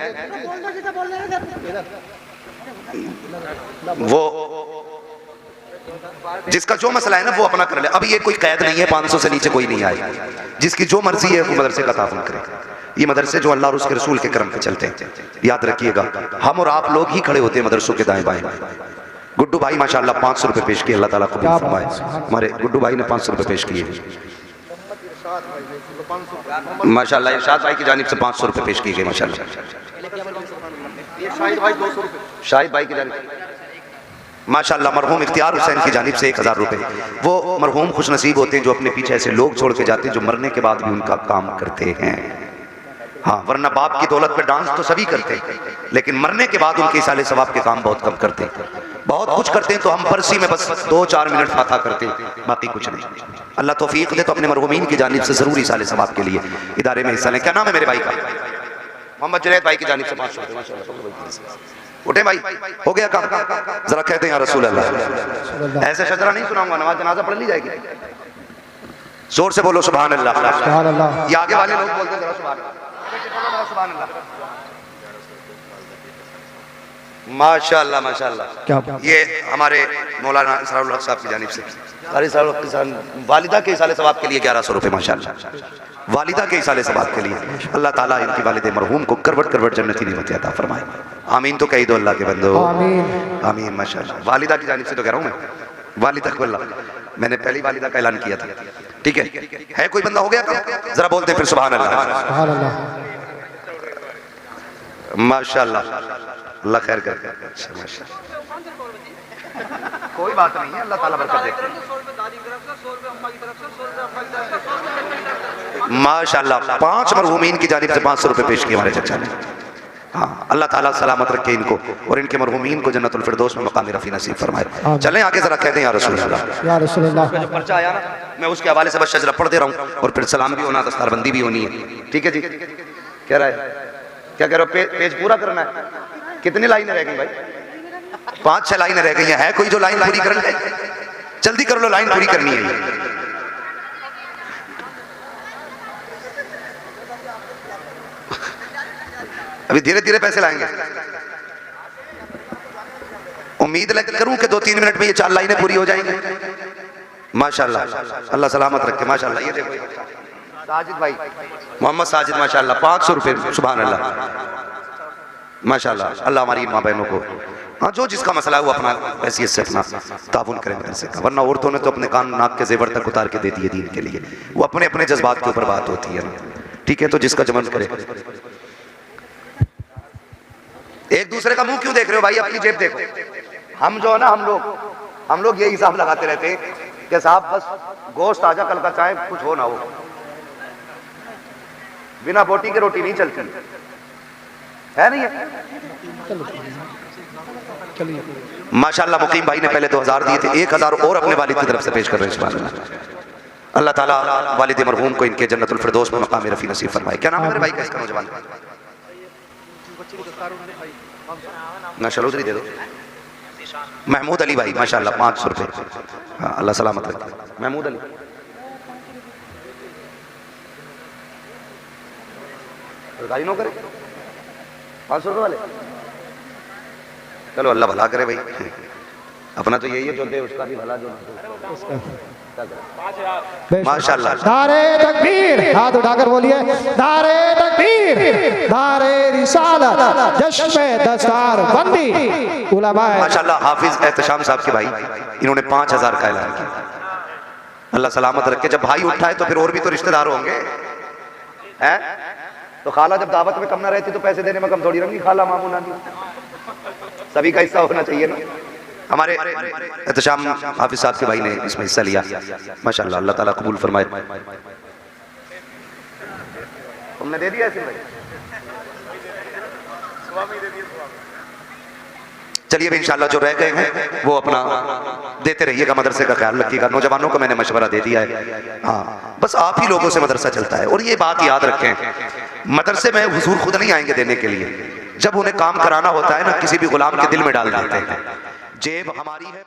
वो जिसका जो मसला है ना वो अपना कर ले। अब ये कोई कैद नहीं है, 500 से नीचे कोई नहीं आए। जिसकी जो मर्जी है वो मदरसे का ताउन करे। ये मदरसे जो अल्लाह और उसके रसूल के करम पे चलते हैं, याद रखिएगा। हम और आप लोग ही खड़े होते हैं मदरसों के दाएं बाएं। गुड्डू भाई माशाअल्लाह 500 रुपए पेश किए, अल्लाह ताला कबूल फरमाए। हमारे गुड्डू भाई ने 500 रुपए पेश किए माशाअल्लाह। इरशाद भाई की जानिब से 500 रुपए पेश किए गए माशाअल्लाह। शाहिद भाई की जानिब माशाअल्लाह। मरहूम इख्तियार हुसैन की जानिब से 1000 रुपए। वो मरहूम खुश नसीब होते हैं जो अपने पीछे ऐसे लोग छोड़ के जाते हैं जो मरने के बाद भी उनका काम करते हैं। हाँ, वरना बाप की दौलत पे डांस तो सभी करते हैं, लेकिन मरने के बाद उनके साले सवाब के काम बहुत कम करते हैं। बहुत कुछ करते हैं तो हम परसी में बस 2-4 मिनट फाता करते हैं, बाकी कुछ नहीं। अल्लाह तौफीक दे तो अपने मरहूमीन की जानिब से जरूरी साले सवाब के लिए इदारे में हिस्सा लें। क्या नाम है मेरे भाई का? मोहम्मद जुनैद भाई की जानिब से 500 रुपए। उठे भाई, हो गया काम? जरा कहते हैं या रसूल अल्लाह। ऐसे शजरा नहीं सुनाऊंगा, नमाज जनाजा पढ़ ली जाएगी। जोर से बोलो सुभान अल्लाह। सुभान अल्लाह। ये आगे वाले लोग बोलते हैं जरा सुभान अल्लाह। माशाअल्लाह माशाअल्लाह। ये हमारे मौलाना इसरारुल हक साहब की जानिब से वालिदा के इसाले सवाब के लिए 1100 रुपए माशाअल्लाह। वालिदा के इसाले सवाब के लिए अल्लाह ताला इनकी वालिदे मरहूम को करवट करवट जन्नती नेमतें अता फरमाए। आमीन तो कही दो अल्लाह के बंदो, आमीन आमीन माशाअल्लाह। वालिदा की जानिब से तो कह रहा हूँ मैं, वालिदा को अल्लाह, मैंने पहली वालिदा का ऐलान किया था। ठीक है कोई बंदा हो गया काम? जरा बोलते हैं फिर सुभान अल्लाह माशाअल्लाह। अल्लाह खैर कर। अच्छा माशाअल्लाह। कोई बात नहीं है, अल्लाह ताला बरकत दे। माशाल्लाह 5 मरहूमीन की जानिब से 500 रुपए पेश किए हमारे चचा ने। हाँ, अल्लाह ताला सलामत रखे इनको और इनके मरहूमीन को जन्नतुल फिरदौस में मकाम रफ़ी नसीब फरमाए। चलें आगे जरा कहते हैं या रसूल अल्लाह। या रसूल अल्लाह। पर्चा आया ना, मैं उसके हवाले से बस शजरा पढ़ दे रहा हूँ और फिर सलाम भी होना, दस्तारबंदी भी होनी है। ठीक है जी, कह रहा है, क्या कह रहे हो? पेज पूरा करना है। कितनी लाइनें रह गई भाई? 5-6 लाइनें रह गई हैं। है कोई जो लाइन पूरी कर ले? जल्दी कर लो, लाइन पूरी करनी है। अभी धीरे धीरे पैसे लाएंगे। उम्मीद करूं कि 2-3 मिनट में ये 4 लाइनें पूरी हो जाएंगी। माशाल्लाह, अल्लाह सलामत रखे। माशाल्लाह, ये देखो साजिद भाई, मोहम्मद साजिद, माशाल्लाह 500 रुपए। सुभान अल्लाह, माशाल्लाह। अल्लाह हमारी माँ बहनों को, हाँ, जो जिसका मसला है वो अपना हैसियत से अपना ताउन करें मदरसे का, वरना औरतों ने तो अपने कान नाक के जेवर तक उतार के दे दिए दीन के लिए। वो अपने अपने जज्बात के ऊपर बात होती है ना। ठीक है, तो जिसका जमन करे। एक दूसरे का मुंह क्यों देख रहे हो भाई? अपनी जेब देखो। हम जो है ना, हम लोग ये हिसाब लगाते रहते हैं कि साहब बस गोश्त ताजा, कल का चाहे कुछ हो ना हो, बिना बोटी के रोटी नहीं चलती है। नहीं है? माशाल्लाह मुकीम भाई ने पहले 2000 दिए थे, 1000 और अपने वालिद की तरफ से पेश कर रहे हैं। सुभान अल्लाह। अल्लाह ताला वालिद मरहूम को इनके जन्नतुल फिरदौस में मकाम रफ़ी नसीब फरमाए। क्या नाम है मेरे भाई का, इसका नौजवान? नशल उधरी दे दो। महमूद अली भाई, माशाल्लाह 500 रुपए। हाँ, अल्लाह सलामत रखे। महमूद अली, गाड़ी नो करे 500 रुपए वाले। चलो अल्लाह भला करे भाई, अपना तो यही है, जो दे उसका भी भला, जो माशाल्लाह। नारे तकबीर, हाथ उठाकर बोलिए नारे तकबीर, नारे रिसालत, जश्न दस्तार बंदी उलमा। माशाल्लाह हाफिज एहतशाम साहब के भाई, इन्होंने 5000 का ऐलान किया। अल्लाह सलामत रखे। जब भाई उठा है तो फिर और भी तो रिश्तेदार होंगे, हैं? तो खाला जब दावत में कम ना रहती तो पैसे देने में कम थोड़ी रंगी। खाला मामू नानी सभी का हिस्सा होना चाहिए ना। हमारे एहतशाम हाफिज साहब के भाई ने इसमें हिस्सा लिया। माशाल्लाह, अल्लाह ताला कबूल फरमाए। तुमने दे दिया ऐसे भाई? चलिए अब इंशाल्लाह जो रह गए हैं वो अपना देते रहिएगा, मदरसे का ख्याल रखिएगा। नौजवानों को मैंने मशवरा दे दिया है। हाँ, बस आप ही लोगों से मदरसा चलता है। और ये बात याद रखें, मदरसे में हुजूर खुद नहीं आएंगे देने के लिए। जब उन्हें काम कराना होता है ना, किसी भी गुलाम के दिल में डाल देते हैं। जेब हमारी है।